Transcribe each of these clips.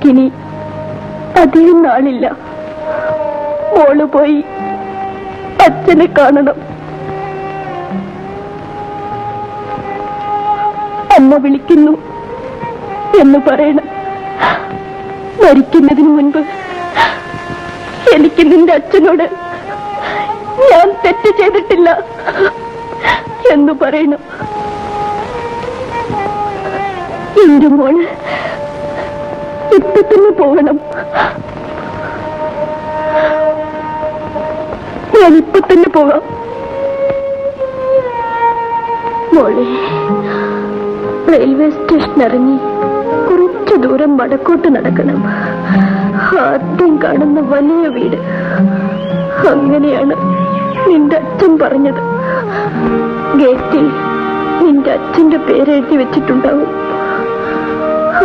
നമുക്കിനി അധികം നാളില്ല. മോള് പോയി അച്ഛനെ കാണണം. അമ്മ വിളിക്കുന്നു എന്ന് പറയണം. മരിക്കുന്നതിന് മുൻപ് എനിക്ക് നിന്റെ അച്ഛനോട് ഞാൻ തെറ്റ് ചെയ്തിട്ടില്ല എന്ന് പറയണം. എന്റെ മോള് ഇപ്പൊ തന്നെ പോകണം. ഞാൻ ഇപ്പൊ തന്നെ പോകാം. മോളെ, റെയിൽവേ സ്റ്റേഷൻ ഇറങ്ങി കുറച്ചു ദൂരം വടക്കോട്ട് നടക്കണം. ആദ്യം കാണുന്ന വലിയ വീട്. അങ്ങനെയാണ് നിന്റെ അച്ഛൻ പറഞ്ഞത്. ഗേറ്റിൽ നിന്റെ അച്ഛന്റെ പേരെഴുതി വെച്ചിട്ടുണ്ടാവും.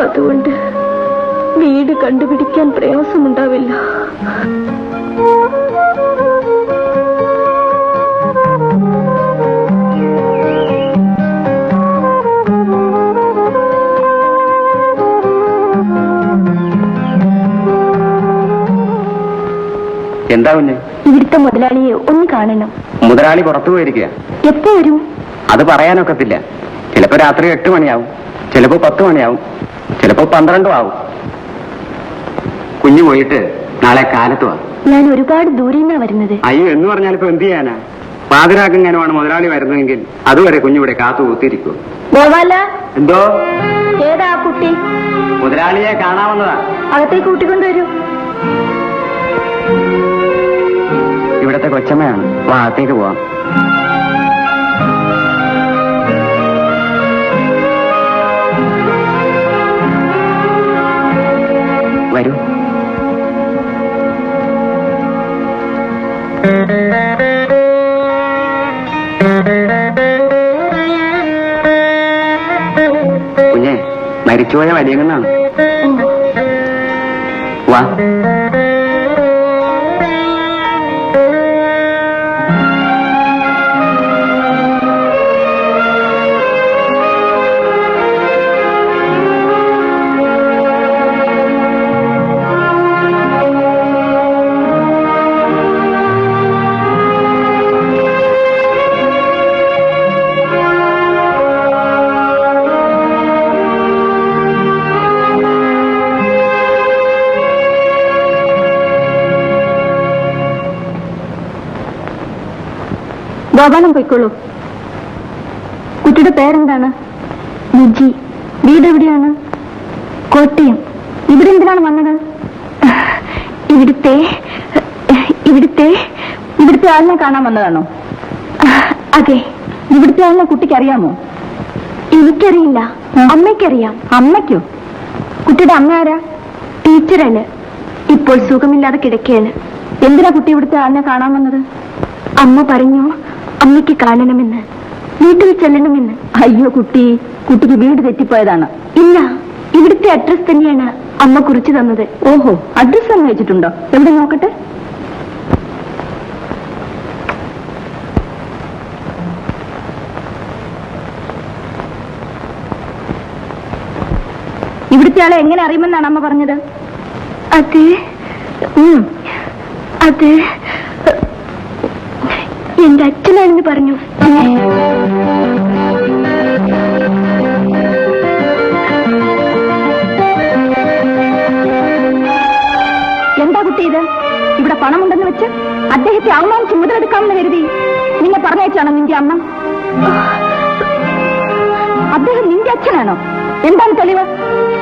അതുകൊണ്ട് വീട് കണ്ടുപിടിക്കാൻ പ്രയാസമുണ്ടാവില്ല. എന്താ കുഞ്ഞ്? ഇവിടുത്തെ മുതലാളിയെ ഒന്ന് കാണണം. മുതലാളി പുറത്തു പോയിരിക്കുക. എപ്പോ വരും? അത് പറയാനൊക്കത്തില്ല. ചിലപ്പോ രാത്രി 8 മണിയാവും, ചിലപ്പോ 10 മണിയാവും, ചിലപ്പോ 12 ആവും. കുഞ്ഞു പോയിട്ട് നാളെ കാലത്ത് വാ. ഞാൻ ഒരുപാട് ദൂരെ നിന്നാ വരുന്നത്. അയ്യോ, എന്ന് പറഞ്ഞാലിപ്പോ എന്ത് ചെയ്യാനാ? പാതിരാക്കെങ്ങാനുമാണ് മുതലാളി വരുന്നതെങ്കിൽ അതുവരെ കുഞ്ഞിവിടെ കാത്തു കൂത്തിരിക്കും. ഗോപാല, എന്തോ? ഏതാ കുട്ടി? മുതലാളിയെ കാണാവുന്നതാ. അകത്തേക്ക് കൂട്ടിക്കൊണ്ടുവരൂ. ഇവിടത്തെ കൊച്ചമ്മയാണ്. വാ, അകത്തേക്ക് പോവാം. വരൂ. കുഞ്ഞെ, മരിച്ചുപോയ വലിയങ്ങന്നാണ്. വാ. ഗോപാലം പോയിക്കോളൂ. കുട്ടിയുടെ പേരെന്താണ്? ലിജി. വീട് എവിടെയാണ്? കോട്ടയം. ഇവിടെ എന്തിനാണ് വന്നത്? ഇവിടുത്തെ ആളിനെ കാണാൻ വന്നതാണോ? അതെ. ഇവിടുത്തെ ആളിനെ കുട്ടിക്ക് അറിയാമോ? എനിക്കറിയില്ല, അമ്മയ്ക്കറിയാം. അമ്മയ്ക്കോ? കുട്ടിയുടെ അമ്മ ആരാ? ടീച്ചറല്ലേ. ഇപ്പോൾ സുഖമില്ലാതെ കിടക്കുകയാണ്. എന്തിനാ കുട്ടി ഇവിടുത്തെ ആളിനെ കാണാൻ വന്നത്? അമ്മ പറഞ്ഞു അമ്മയ്ക്ക് കാണണമെന്ന്, വീട്ടിൽ ചെല്ലണമെന്ന്. അയ്യോ കുട്ടിക്ക് വീട് തെറ്റിപ്പോയതാണ്. ഇല്ല, ഇവിടുത്തെ അഡ്രസ് തന്നെയാണ് അമ്മ കുറിച്ച് തന്നത്. ഓഹോ, അഡ്രസ് തന്നെ വെച്ചിട്ടുണ്ടോ? എവിടെ നോക്കട്ടെ. ഇവിടുത്തെ ആളെ എങ്ങനെ അറിയുമെന്നാണ് അമ്മ പറഞ്ഞത്? അത് എന്റെ അച്ഛനാണെന്ന് പറഞ്ഞു. എന്താ കുട്ടി ഇത്? ഇവിടെ പണമുണ്ടെന്ന് വെച്ച് അദ്ദേഹത്തെ അവമാനിച്ച് മുതലെടുക്കാമെന്ന് കരുതി നിന്നെ പറഞ്ഞയച്ചാണോ നിന്റെ അമ്മ? അദ്ദേഹം നിന്റെ അച്ഛനാണോ? എന്താണ് തെളിവ്?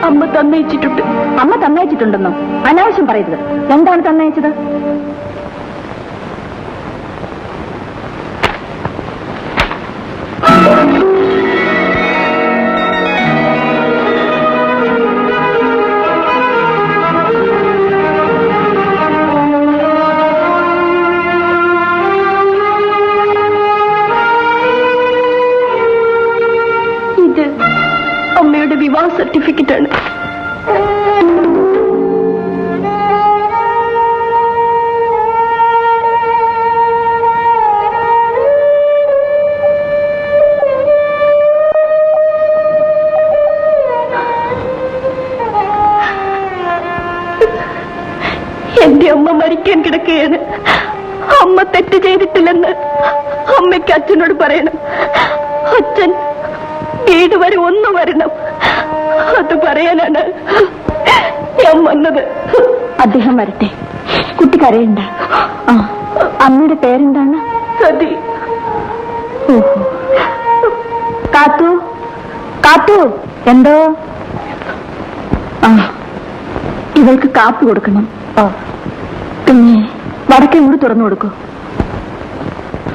അമ്മ തന്നയിച്ചിട്ടുണ്ട്. അമ്മ തന്നയിച്ചിട്ടുണ്ടെന്നോ? അനാവശ്യം പറയരുത്. എന്താണ് തന്നയിച്ചത്? ഇത് അമ്മയുടെ വിവാഹ സർട്ടിഫിക്കറ്റ് ആണ്. എന്റെ അമ്മ മരിക്കാൻ കിടക്കുകയാണ്. അമ്മ തെറ്റ് ചെയ്തിട്ടില്ലെന്ന് അമ്മയ്ക്ക് അച്ഛനോട് പറയണം. അച്ഛൻ വീട് വരെ ഒന്ന് വരണം. അത് പറയാനാണ് ഞാൻ വന്നത്. അദ്ദേഹം വരട്ടെ, കുട്ടി കരയണ്ട. അമ്മയുടെ പേരെന്താണ്? സതി. കാത്തു, കാത്തു, എന്തോ? ഇവൾക്ക് കാപ്പി കൊടുക്കണം. പിന്നെ വടക്കേ കൂടി തുറന്നു കൊടുക്കൂ.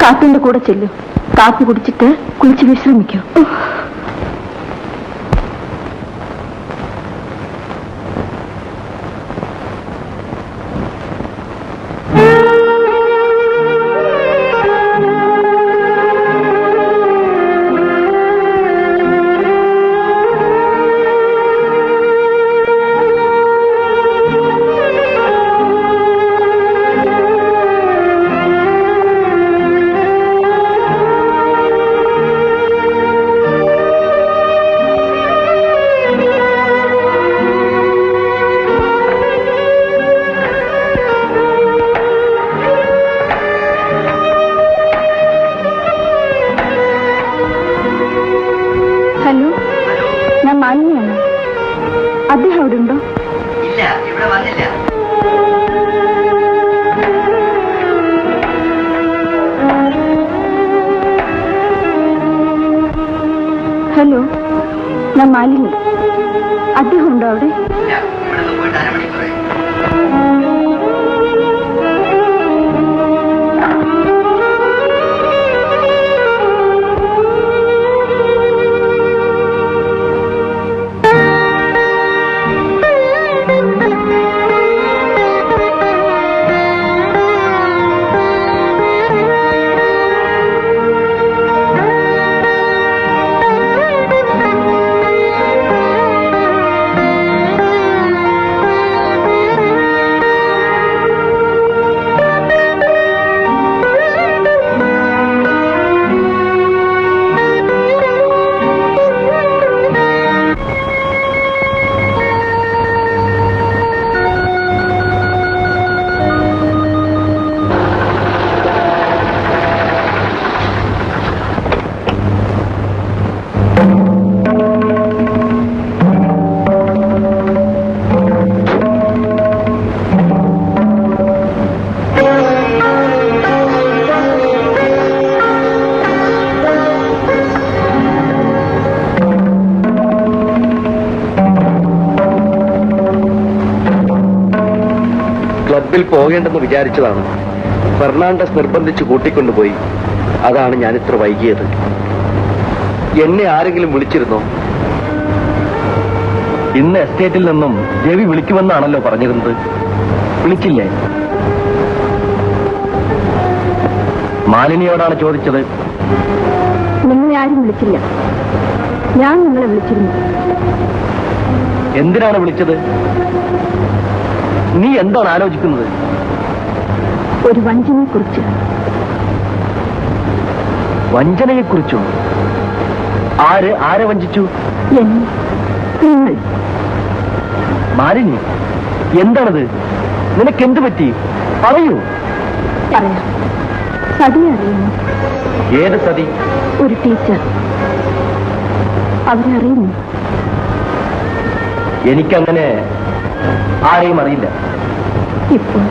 കാത്തുന്റെ കൂടെ ചെല്ലു. കാപ്പി കുടിച്ചിട്ട് കുളിച്ച് വിശ്രമിക്കൂ. ഹലോ, ഞാൻ മാലിന്യാണ്. അദ്ദേഹം അവിടെ ഉണ്ടോ? ഇല്ല, ഇവിടെ വന്നില്ല. ഹലോ, ഞാൻ മാലിന്യ. അദ്ദേഹം ഉണ്ടോ അവിടെ? പോയിട്ട് അരമണിക്കൂറായി. ക്ലബിൽ പോകേണ്ടെന്ന് വിചാരിച്ചതാണ്. ഫെർണാണ്ടസ് നിർബന്ധിച്ച് കൂട്ടിക്കൊണ്ടുപോയി. അതാണ് ഞാൻ ഇത്ര വൈകിയത്. എന്നെ ആരെങ്കിലും വിളിച്ചിരുന്നോ? ഇന്ന് എസ്റ്റേറ്റിൽ നിന്നും രവി വിളിക്കുമെന്നാണല്ലോ പറഞ്ഞിരുന്നത്. വിളിച്ചില്ലേ? മാലിനിയോടാണ് ചോദിച്ചത്. നിങ്ങളെ ആരും വിളിച്ചില്ല. ഞാൻ നിങ്ങളെ വിളിച്ചിരുന്നു. എന്തിനാണ് വിളിച്ചത്? നീ എന്താണ് ആലോചിക്കുന്നത്? ഒരു വഞ്ചനയെക്കുറിച്ച്. വഞ്ചനയെക്കുറിച്ചോ? ആരെ വഞ്ചിച്ചു? നിങ്ങൾ. മാലിനി, എന്താണത്? നിനക്കെന്ത് പറ്റി? പറയൂ. പറയാം. സതിയെ അറിയുന്നു. ഏത് സതി? ഒരു ടീച്ചർ. അവരെ അറിയുന്നു. എനിക്കങ്ങനെ ആരെയും അറിയില്ല. ഇപ്പോൾ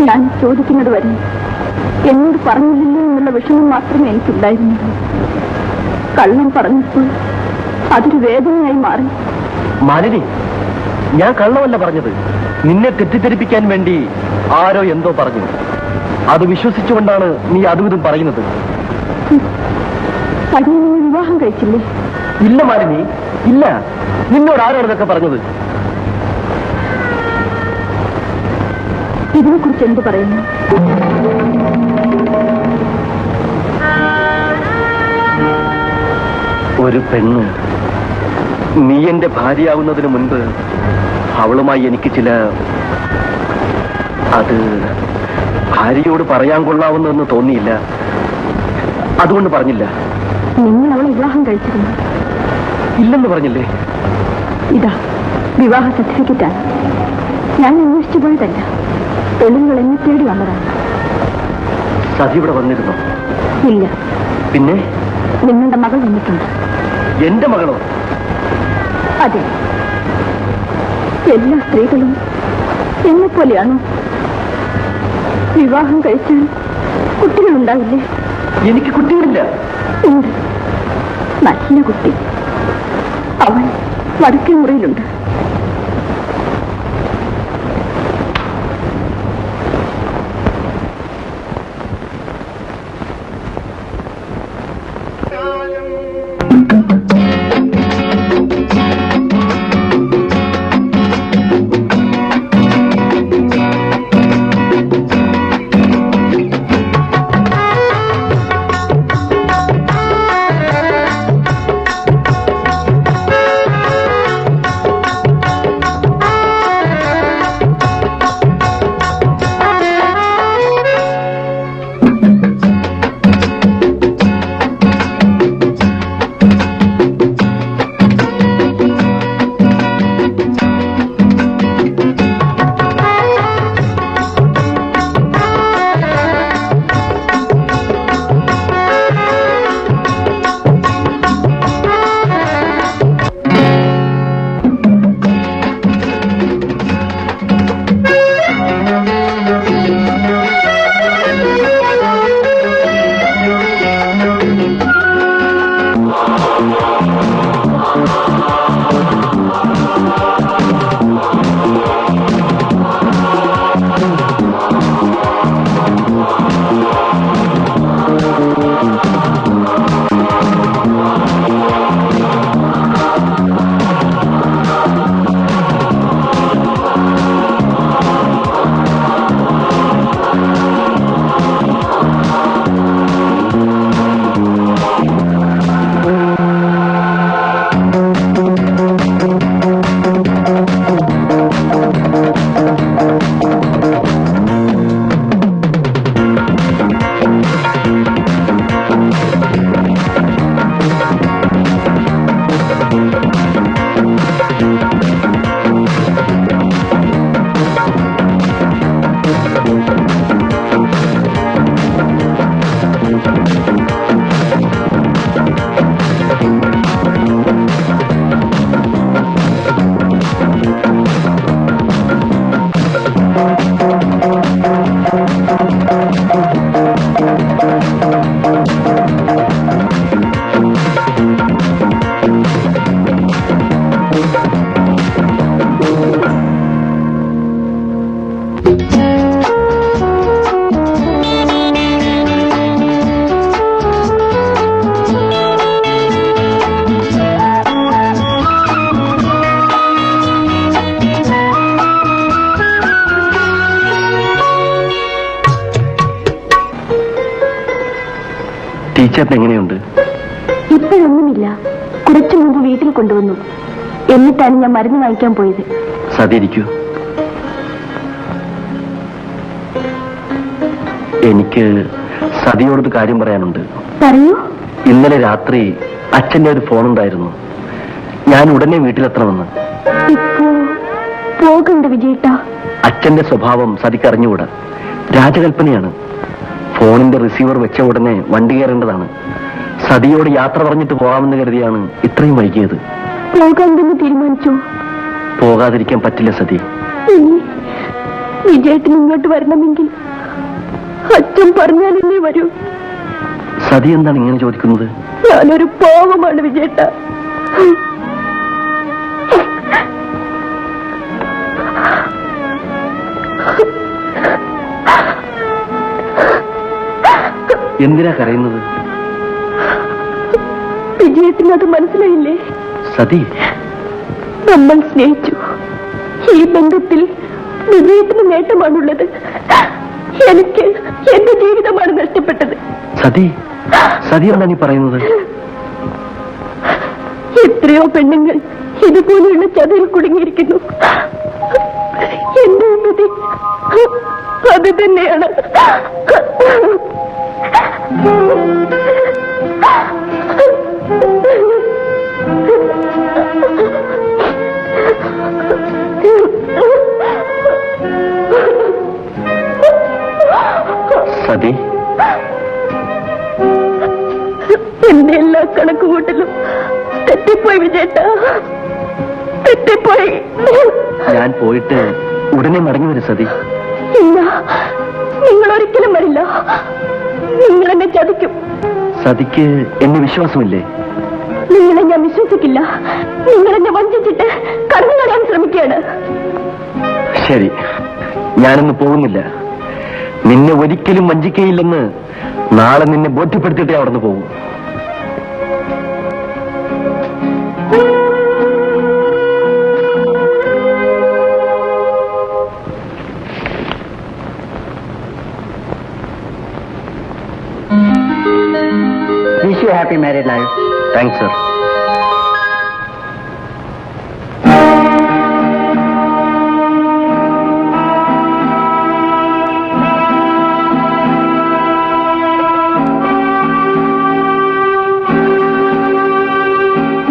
ഞാൻ ചോദിക്കുന്നത് വരെ എന്നോട് പറഞ്ഞില്ലല്ലോ എന്നുള്ള വിഷമം മാത്രമേ എനിക്കുണ്ടായിരുന്നുള്ളൂ. കള്ളം പറഞ്ഞപ്പോൾ അതൊരു വേദനയായി മാറി. മാലിനി, ഞാൻ കള്ളമല്ല പറഞ്ഞത്. നിന്നെ തെറ്റിദ്ധരിപ്പിക്കാൻ വേണ്ടി ആരോ എന്തോ പറഞ്ഞു. അത് വിശ്വസിച്ചുകൊണ്ടാണ് നീ അതും ഇതും പറയുന്നത്. സതിയെ നിങ്ങൾ വിവാഹം കഴിച്ചില്ലേ? ഇല്ല മാലിനി, ഇല്ല. നിന്നോട് ആരാണ് ഇതൊക്കെ പറഞ്ഞത്? ഇതിനെക്കുറിച്ച് എന്ത് പറയുന്നു? ഒരു പെണ്ണ് നീ എന്റെ ഭാര്യയാവുന്നതിന് മുൻപ് അവളുമായി എനിക്ക് അത് ഭാര്യയോട് പറയാൻ കൊള്ളാവുന്നതെന്ന് തോന്നിയില്ല. അതുകൊണ്ട് പറഞ്ഞില്ല. നിങ്ങൾ അവളെ വിവാഹം കഴിച്ചിരുന്നു? ഇല്ലെന്ന് പറഞ്ഞില്ലേ? ഇതാ വിവാഹ സർട്ടിഫിക്കറ്റാണ്. ഞാൻ അന്വേഷിച്ചു പോയതല്ല. തെളിവുകൾ എന്നെ തേടി വന്നതാണ്. സതി ഇവിടെ വന്നിരുന്നോ? ഇല്ല. പിന്നെ നിങ്ങളുടെ മകൾ വന്നിട്ടുണ്ട്. എന്റെ മകളോ? അതെ. എല്ലാ സ്ത്രീകളും എന്നെപ്പോലെയാണോ? വിവാഹം കഴിച്ചാൽ കുട്ടികളുണ്ടാവില്ലേ? എനിക്ക് കുട്ടികളില്ല. ഉണ്ട്. നല്ല കുട്ടി. അവൻ വടക്കേ മുറിയിലുണ്ട്. ടീച്ചറിന് എങ്ങനെയുണ്ട്? ഇപ്പോഴൊന്നുമില്ല. കുറച്ചു മുമ്പ് വീട്ടിൽ കൊണ്ടുവന്നു. എന്നിട്ടാണ് ഞാൻ മരുന്ന് വാങ്ങിക്കാൻ പോയത്. സതിരിക്കൂ. എനിക്ക് സതിയോടൊരു കാര്യം പറയാനുണ്ട്. പറയൂ. ഇന്നലെ രാത്രി അച്ഛന്റെ ഒരു ഫോൺ ഉണ്ടായിരുന്നു. ഞാൻ ഉടനെ വീട്ടിലെത്തണമെന്ന്. ഇപ്പോ പോകണ്ട വിജയേട്ടാ. അച്ഛന്റെ സ്വഭാവം സതിക്ക് അറിഞ്ഞുകൂടാ. രാജകൽപ്പനയാണ്. ഫോണിന്റെ റിസീവർ വെച്ച ഉടനെ വണ്ടി കയറേണ്ടതാണ്. സതിയോട് യാത്ര പറഞ്ഞിട്ട് പോകാമെന്ന് കരുതിയാണ് ഇത്രയും വൈകിയത്. പോകാമെന്ന് തീരുമാനിച്ചു. പോകാതിരിക്കാൻ പറ്റില്ല സതി. വിജയേട്ടൻ ഇങ്ങോട്ട് വരണമെങ്കിൽ അച്ഛൻ പറഞ്ഞാലല്ലേ വരൂ. സതി എന്താണ് ഇങ്ങനെ ചോദിക്കുന്നത്? ഞാനൊരു പാവമാണ് വിജയേട്ട. എന്തിനാ കരയുന്നത്? വിജയേട്ടന് അത് മനസ്സിലായില്ലേ? സതി, നമ്മൾ സ്നേഹിച്ചു. ഈ ബന്ധത്തിൽ വിജയേട്ടന് നേട്ടമാണുള്ളത്. എനിക്ക് എന്റെ ജീവിതമാണ് നഷ്ടപ്പെട്ടത്. സതി, സതി എന്താ നീ പറയുന്നത്? എത്രയോ പെണ്ണുങ്ങൾ ഇതുപോലെയുള്ള ചതിയിൽ കുടുങ്ങിയിരിക്കുന്നു. എന്റെ വിധി അത് തന്നെയാണ്. സതി, എന്റെ എല്ലാ കണക്കുകൂട്ടലും തെറ്റിപ്പോയി വിജയേട്ട, തെറ്റിപ്പോയി. ഞാൻ പോയിട്ട് ഉടനെ മടങ്ങി വരും സതി. ഇല്ല, നിങ്ങൾ ഒരിക്കലും വരില്ല. നിങ്ങൾ എന്നെ ചതിക്കും. സതിക്ക് എന്നെ വിശ്വാസമില്ലേ? നിങ്ങളെ ഞാൻ വിശ്വസിക്കില്ല. നിങ്ങൾ എന്നെ വഞ്ചിച്ചിട്ട് കടന്നു കളയാൻ ശ്രമിക്കുകയാണ്. ശരി, ഞാനൊന്ന് പോകുന്നില്ല. നിന്നെ ഒരിക്കലും വഞ്ചിക്കയില്ലെന്ന് നാളെ നിന്നെ ബോധ്യപ്പെടുത്തിയിട്ടേ അവിടുന്ന് പോകും. Wish you happy married life. Thanks sir.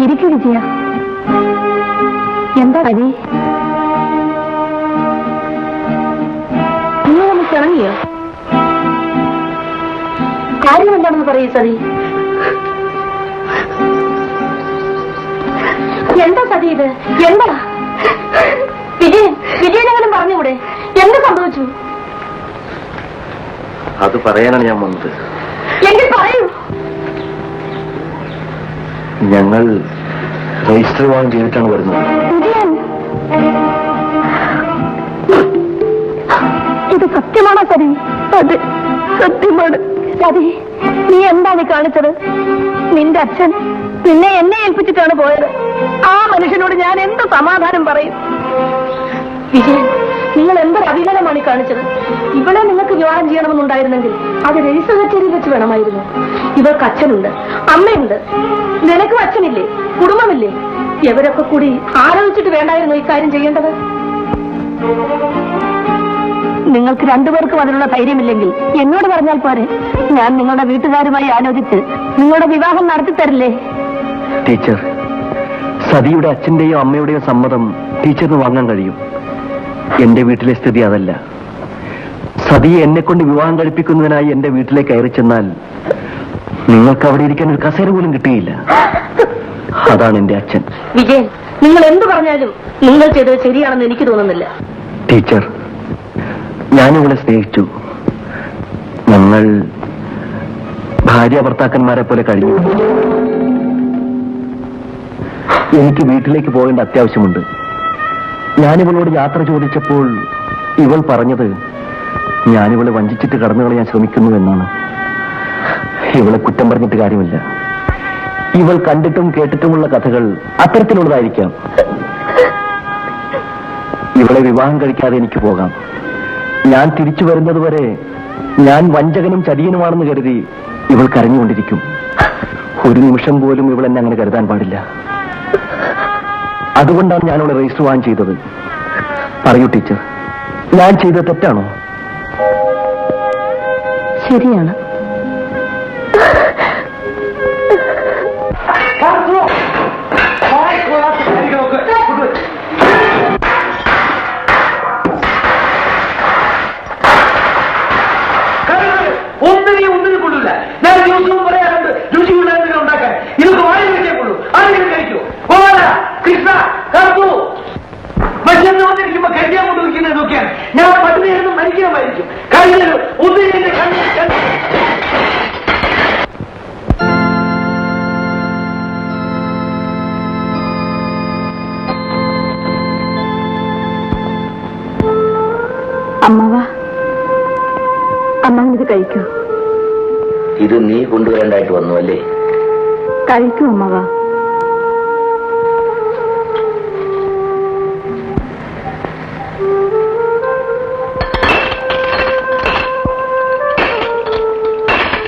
ഇരിക്കു വിജയ. എന്താ കതി? നിങ്ങൾ ഒന്ന് ഇറങ്ങിയോ? കാര്യം എന്താണെന്ന് പറയൂ സതി. എന്താ സതി ഇത്? എന്താ വിജയനെങ്കിലും പറഞ്ഞുകൂടെ? എന്ത് സംഭവിച്ചു? അത് പറയാനാണ് ഞാൻ വന്നത്. എങ്കിൽ പറയൂ. ഞങ്ങൾ രജിസ്റ്റർ വിവാഹം ചെയ്തിട്ടാണ് വരുന്നത്. വിജയൻ, ഇത് സത്യമാണോ സതി? അതെ, സത്യമാണ്. സതി, നീ എന്താണ് കാണിച്ചത്? നിന്റെ അച്ഛൻ നിന്നെ എന്നെ ഏൽപ്പിച്ചിട്ടാണ് പോയത്. ആ മനുഷ്യനോട് ഞാൻ എന്ത് സമാധാനം പറയും? വിജയൻ, നിങ്ങൾ എന്തൊരു അഭിമാനമാണ് ഈ കാണിച്ചത്. ഇവളെ നിങ്ങൾക്ക് വിവാഹം ചെയ്യണമെന്നുണ്ടായിരുന്നെങ്കിൽ അത് രജിസ്റ്റർ കച്ചേരിയിൽ വെച്ച് വേണമായിരുന്നു. ഇവർക്ക് അച്ഛനുണ്ട്, അമ്മയുണ്ട്. നിനക്കും അച്ഛനില്ലേ, കുടുംബമില്ലേ? ഇവരൊക്കെ കൂടി ആലോചിച്ചിട്ട് വേണ്ടായിരുന്നു ഈ കാര്യം ചെയ്യേണ്ടത്. നിങ്ങൾക്ക് രണ്ടുപേർക്കും അതിനുള്ള ധൈര്യമില്ലെങ്കിൽ എന്നോട് പറഞ്ഞാൽ പോരെ. ഞാൻ നിങ്ങളുടെ വീട്ടുകാരുമായി ആലോചിച്ച് നിങ്ങളുടെ വിവാഹം നടത്തിത്തരില്ലേ? ടീച്ചർ, സതിയുടെ അച്ഛന്റെയോ അമ്മയുടെയോ സമ്മതം ടീച്ചറിന് വാങ്ങാൻ കഴിയും. എന്റെ വീട്ടിലെ സ്ഥിതി അതല്ല. സതിയെ എന്നെ കൊണ്ട് വിവാഹം കഴിപ്പിക്കുന്നതിനായി എന്റെ വീട്ടിലേക്ക് കയറി ചെന്നാൽ നിങ്ങൾക്ക് അവിടെ ഇരിക്കാൻ ഒരു കസേര പോലും കിട്ടുകയില്ല. അതാണ് എന്റെ അച്ഛൻ. വിജയൻ, നിങ്ങൾ എന്ത് പറഞ്ഞാലും നിങ്ങൾ ചെയ്തത് ശരിയാണെന്ന് എനിക്ക് തോന്നുന്നില്ല. ടീച്ചർ, ഞാനിവളെ സ്നേഹിച്ചു. ഞങ്ങൾ ഭാര്യ ഭർത്താക്കന്മാരെ പോലെ കഴിഞ്ഞു. എനിക്ക് വീട്ടിലേക്ക് പോകേണ്ട അത്യാവശ്യമുണ്ട്. ഞാനിവളോട് യാത്ര ചോദിച്ചപ്പോൾ ഇവൾ പറഞ്ഞത് ഞാനിവളെ വഞ്ചിച്ചിട്ട് കടന്നു കളയാൻ ശ്രമിക്കുന്നു എന്നാണ്. ഇവളെ കുറ്റം പറഞ്ഞിട്ട് കാര്യമില്ല. ഇവൾ കണ്ടിട്ടും കേട്ടിട്ടുമുള്ള കഥകൾ അത്തരത്തിലുള്ളതായിരിക്കാം. ഇവളെ വിവാഹം കഴിക്കാതെ എനിക്ക് പോകാം. ഞാൻ തിരിച്ചു വരുന്നതുവരെ ഞാൻ വഞ്ചകനും ചതിയനുമാണെന്ന് കരുതി ഇവൾ കരഞ്ഞുകൊണ്ടിരിക്കും. ഒരു നിമിഷം പോലും ഇവൾ എന്നെ അങ്ങനെ കരുതാൻ പാടില്ല. അതുകൊണ്ടാണ് ഞാൻ അവളെ രജിസ്റ്റർ വാൻ ചെയ്തത്. പറയൂ ടീച്ചർ, ഞാൻ ചെയ്തത് തെറ്റാണോ? ശരിയാണ്. ഒന്നിനും കൊള്ളില്ല. ഞാൻ ദിവസവും പറയാറുണ്ട് രുചി ഉണ്ടാക്കാൻ ഉണ്ടാക്കാൻ. ഇതൊക്കെ വാഴ കഴിച്ചേക്കുള്ളൂ. ആരെങ്കിലും കഴിക്കൂ. കൃഷ്ണ കറന്നു മനുഷ്യന്ന് വന്നിരിക്കുമ്പോ കഴിക്കാൻ കൊണ്ടുവയ്ക്കുന്നത് നോക്കിയാൽ ഞാൻ പട്ടിണിയായിരുന്നു മരിക്കണമായിരിക്കും. കഴിഞ്ഞ ഒന്നിനെ അമ്മവ, അമ്മ ഇത് കഴിക്കൂ. ഇത് നീ കൊണ്ടുവരേണ്ടായിട്ട് വന്നു അല്ലേ? കഴിക്കൂ അമ്മവ.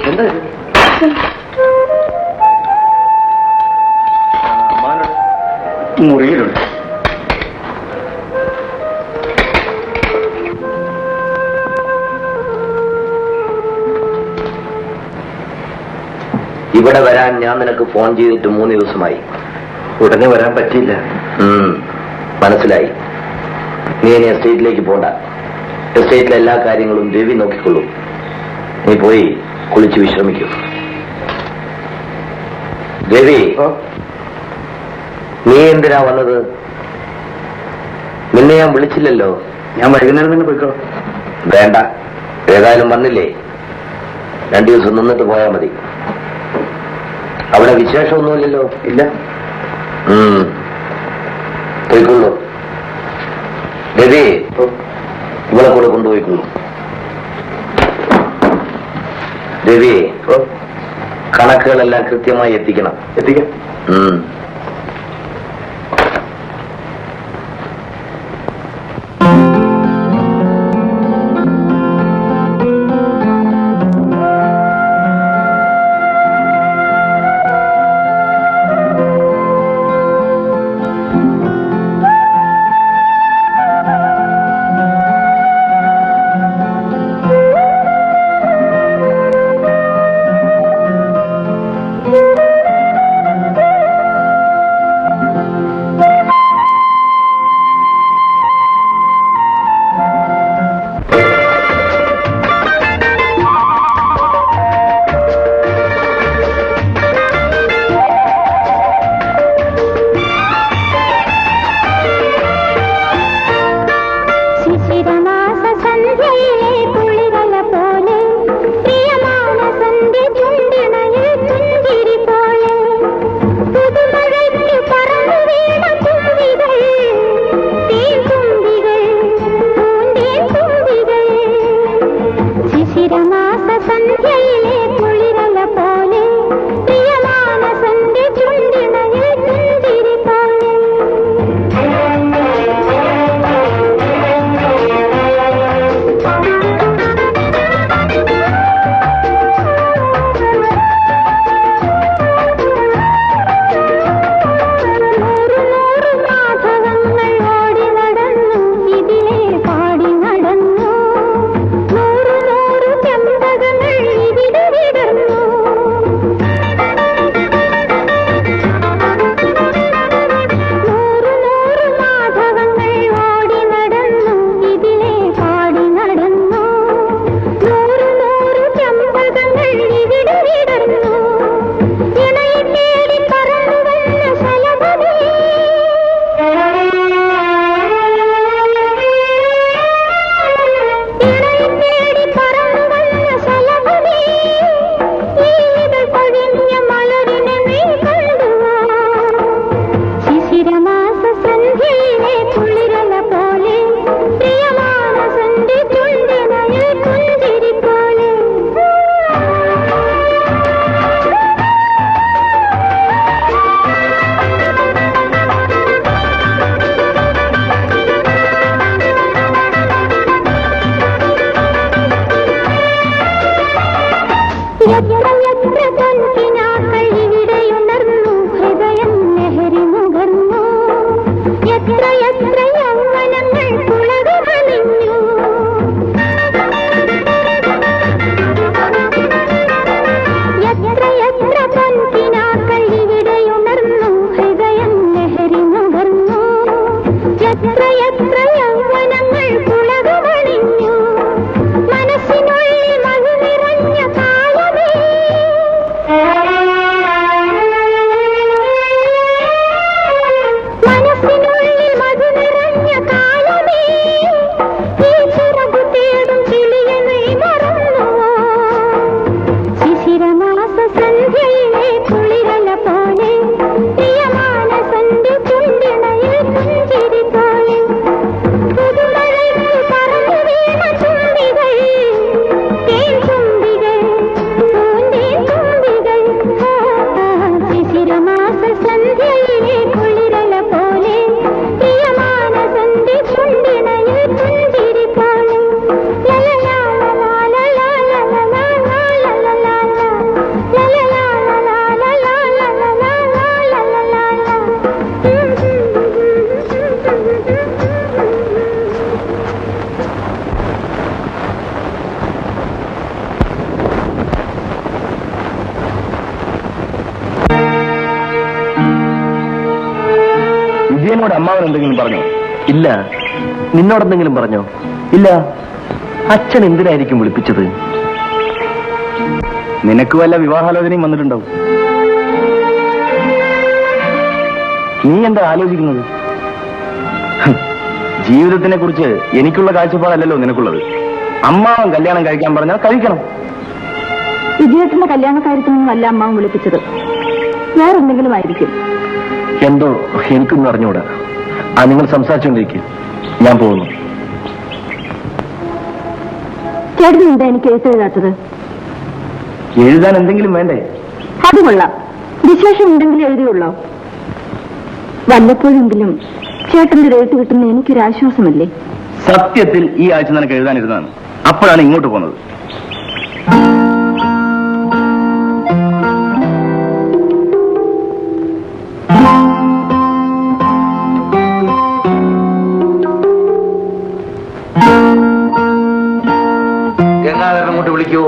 എന്താ ഇത്? മുറിയിലുണ്ട്. ഇവിടെ വരാൻ ഞാൻ നിനക്ക് ഫോൺ ചെയ്തിട്ട് 3 ദിവസമായി. ഉടനെ വരാൻ പറ്റിയില്ല. മനസ്സിലായി. നീ ഇനി എസ്റ്റേറ്റിലേക്ക് പോണ്ട. എസ്റ്റേറ്റിലെ എല്ലാ കാര്യങ്ങളും രവി നോക്കിക്കൊള്ളും. നീ പോയി കുളിച്ച് വിശ്രമിക്കൂ. രവി, നീ എന്തിനാ വന്നത്? നിന്നെ ഞാൻ വിളിച്ചില്ലല്ലോ. ഞാൻ വൈകുന്നേരം തന്നെ പോയിക്കോ. വേണ്ട, ഏതായാലും വന്നില്ലേ, 2 ദിവസം നിന്നിട്ട് പോയാൽ മതി. അവിടെ വിശേഷമൊന്നുമില്ലല്ലോ? ഇല്ല. പോയിക്കൊള്ളൂ. രവി, ഇവളെ കൂടെ കൊണ്ടുപോയിക്കൊള്ളൂ. രവി, കണക്കുകളെല്ലാം കൃത്യമായി എത്തിക്കണം. എത്തിക്കാം. വിജയനോട് അമ്മാവൻ എന്തെങ്കിലും പറഞ്ഞോ? ഇല്ല. നിന്നോടെന്തെങ്കിലും പറഞ്ഞോ? ഇല്ല. അച്ഛൻ എന്തിനായിരിക്കും വിളിപ്പിച്ചത്? നിനക്ക് വല്ല വിവാഹാലോചനയും വന്നിട്ടുണ്ടാവും. നീ എന്താ ആലോചിക്കുന്നത്? ജീവിതത്തിനെ കുറിച്ച് എനിക്കുള്ള കാഴ്ചപ്പാടല്ലല്ലോ നിനക്കുള്ളത്. അമ്മാവൻ കല്യാണം കഴിക്കാൻ പറഞ്ഞാൽ കഴിക്കണം. വിജയത്തിന്റെ കല്യാണ കാര്യത്തിനൊന്നുമല്ല അമ്മാവൻ വിളിപ്പിച്ചത്, വേറെന്തെങ്കിലും ആയിരിക്കും. എന്തോ എനിക്കൊന്നും അറിഞ്ഞൂടാ. നിങ്ങൾ സംസാരിച്ചുകൊണ്ടിരിക്കും, ഞാൻ പോകുന്നു. ചേട്ടൻ എന്താ എനിക്ക് എഴുത്തെഴുതാത്തത്? എഴുതാൻ എന്തെങ്കിലും വേണ്ടേ? അത് കൊള്ളാം, വിശേഷം ഉണ്ടെങ്കിലും എഴുതിയുള്ളോ? വല്ലപ്പോഴെങ്കിലും ചേട്ടന്റെ എഴുത്ത് കിട്ടുന്ന എനിക്കൊരു ആശ്വാസമല്ലേ? സത്യത്തിൽ ഈ ആഴ്ച നിനക്ക് എഴുതാനിരുന്നതാണ്, അപ്പോഴാണ് ഇങ്ങോട്ട് പോകുന്നത്. ഗംഗാധരൻ അങ്ങോട്ട് വിളിക്കൂ.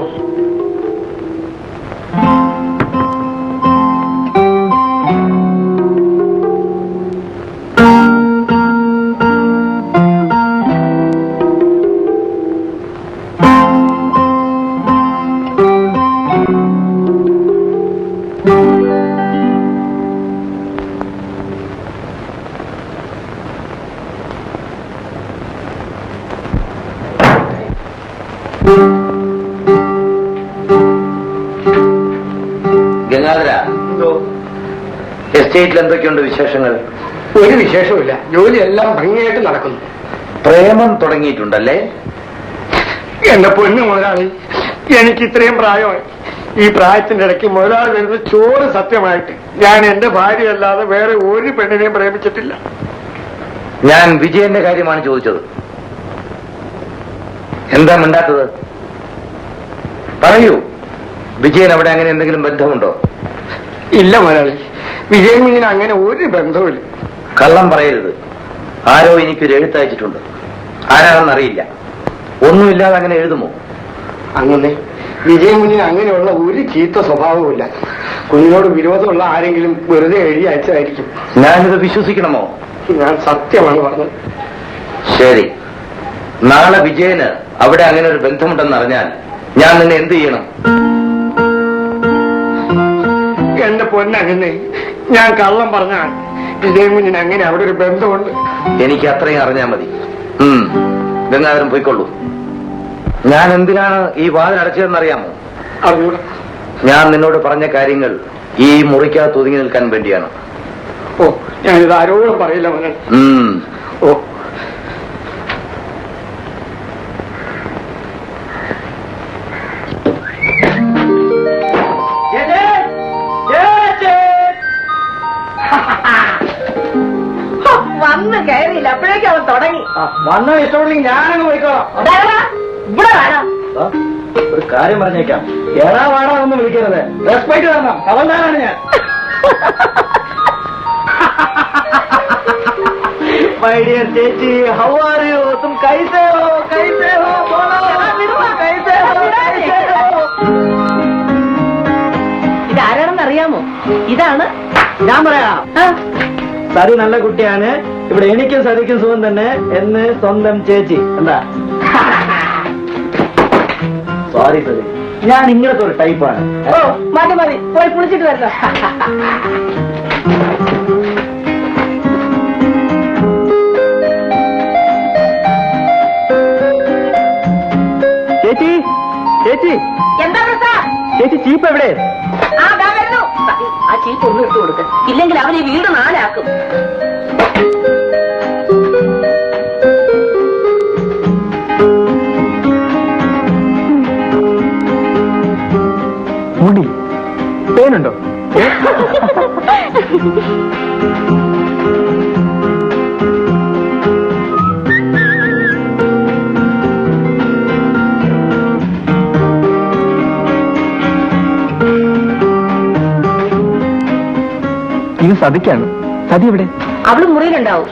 ഗംഗാധര, എസ്റ്റേറ്റിൽ എന്തൊക്കെയുണ്ട് വിശേഷങ്ങൾ? ഒരു വിശേഷമില്ല, ജോലിയെല്ലാം ഭംഗിയായിട്ട് നടക്കുന്നു. പ്രേമം തുടങ്ങിയിട്ടുണ്ടല്ലേ? എന്റെ പൊന്നു മുതലാളി, എനിക്ക് ഇത്രയും പ്രായമായി. ഈ പ്രായത്തിന്റെ ഇടയ്ക്ക് മുതലാളി വരുന്ന ചോറ് സത്യമായിട്ട് ഞാൻ എന്റെ ഭാര്യയല്ലാതെ വേറെ ഒരു പെണ്ണിനെയും പ്രേമിച്ചിട്ടില്ല. ഞാൻ വിജയന്റെ കാര്യമാണ് ചോദിച്ചത്. എന്താ മിണ്ടാത്തത്? പറയൂ, വിജയൻ അവിടെ അങ്ങനെ എന്തെങ്കിലും ബന്ധമുണ്ടോ? ഇല്ല മുതലാളി, വിജയൻ കുഞ്ഞിന് അങ്ങനെ ഒരു ബന്ധവുമില്ല. കള്ളം പറയരുത്. ആരോ എനിക്കൊരു എഴുത്തയച്ചിട്ടുണ്ട്. ആരാണെന്നറിയില്ല. ഒന്നുമില്ലാതെ അങ്ങനെ എഴുതുമോ? അങ്ങനെ വിജയൻ കുഞ്ഞിന് അങ്ങനെയുള്ള ഒരു ചീത്ത സ്വഭാവവുമില്ല. കുഞ്ഞിനോട് വിരോധമുള്ള ആരെങ്കിലും വെറുതെ എഴുതി അയച്ചതായിരിക്കും. ഞാനിത് വിശ്വസിക്കണമോ? ഞാൻ സത്യമാണ് പറഞ്ഞത്. ശരി, നാളെ വിജയന് അവിടെ അങ്ങനെ ഒരു ബന്ധമുണ്ടെന്ന് അറിഞ്ഞാൽ ഞാൻ നിന്നെ എന്ത് ചെയ്യണം? എന്റെ പൊന്നങ്ങനെ ഞാൻ കള്ളം പറഞ്ഞാൽ വിജയൻ കുഞ്ഞിന് അങ്ങനെ അവിടെ ഒരു ബന്ധമുണ്ട്. എനിക്ക് അത്രയും അറിഞ്ഞാൽ മതി. ഗംഗാധരൻ പോയിക്കൊള്ളൂ. ഞാൻ എന്തിനാണ് ഈ വാതിൽ അടച്ചതെന്നറിയാമോ? അറിയൂടെ. ഞാൻ നിന്നോട് പറഞ്ഞ കാര്യങ്ങൾ ഈ മുറിക്കകത്ത് ഒതുങ്ങി നിൽക്കാൻ വേണ്ടിയാണ്. ഓ, ഞാനിത് ആരോടും പറയില്ല മോനെ. ഓ, വന്ന് കയറിയില്ല, അപ്പോഴേക്കും അവൻ തുടങ്ങി. വന്ന ഇഷ്ടമുണ്ടെങ്കിൽ ഞാനങ്ങ് പോയിക്കോളാം. ഇവിടെ വേണം. ഒരു കാര്യം പറഞ്ഞേക്കാം, ഏടാ വാടാ ഒന്നും വിളിക്കരുത്. റെസ്പെക്ട് തരണം. അവന്താനാണ് ഞാൻ. മൈ ഡിയർ ചേച്ചി, ഹൗ ആർ യു? തും കൈസേ ഹോ? കൈസേ ഹോ? ബോളോ കൈസേ ഹോ? ഇതാരാണെന്ന് അറിയാമോ? ഇതാണ്. ഞാൻ പറയാം, സരി നല്ല കുട്ടിയാണ്, ഇവിടെ എനിക്കും സരിക്കും സുഖം തന്നെ എന്ന് സ്വന്തം ചേച്ചി. എന്താ? സോറി സരി, ഞാൻ ഇങ്ങനത്തെ ഒരു ടൈപ്പാണ്. ഓ, മതി മതി, പോയി കുളിച്ചിട്ട് വരണം. ചേച്ചി, ചേച്ചി, എന്താ പ്രശ്നം? ചേച്ചി ചീപ്പ് എവിടെ? ആ, ദാ വരുന്നു. ആ ചീപ്പ് ഒന്നും ഇട്ട് കൊടുക്ക, ഇല്ലെങ്കിൽ അവൻ ഈ വീട് നാലാക്കും. മുടി പേനുണ്ടോ? ഇത് സതിക്കാണ്. സതി എവിടെ? അവള് മുറിയിലുണ്ടാവും.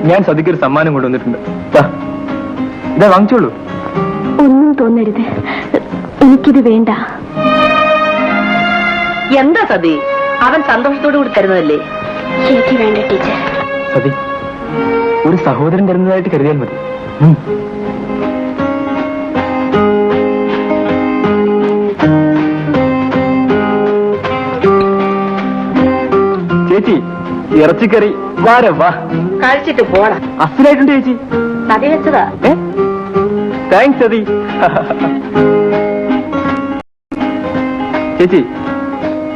ഞാൻ സതിക്കൊരു സമ്മാനം കൊണ്ടുവന്നിട്ടുണ്ട്. ഇതാ വാങ്ങിച്ചോളൂ. ഒന്നും തോന്നരുത്, എനിക്കിത് വേണ്ട. എന്താ സതി, അവൻ സന്തോഷത്തോടു കൂടി തരുന്നതല്ലേ? എനിക്ക് വേണ്ട ടീച്ചർ. സതി, ഒരു സഹോദരൻ തരുന്നതായിട്ട് കരുതിയാൽ മതി. ചേച്ചി, ഇറച്ചിക്കറി വാ. കഴിച്ചിട്ട് പോടാ. അസലായിട്ടുണ്ട് ചേച്ചി. സതി വെച്ചതാ. താങ്ക്സ് സതി. ചേച്ചി,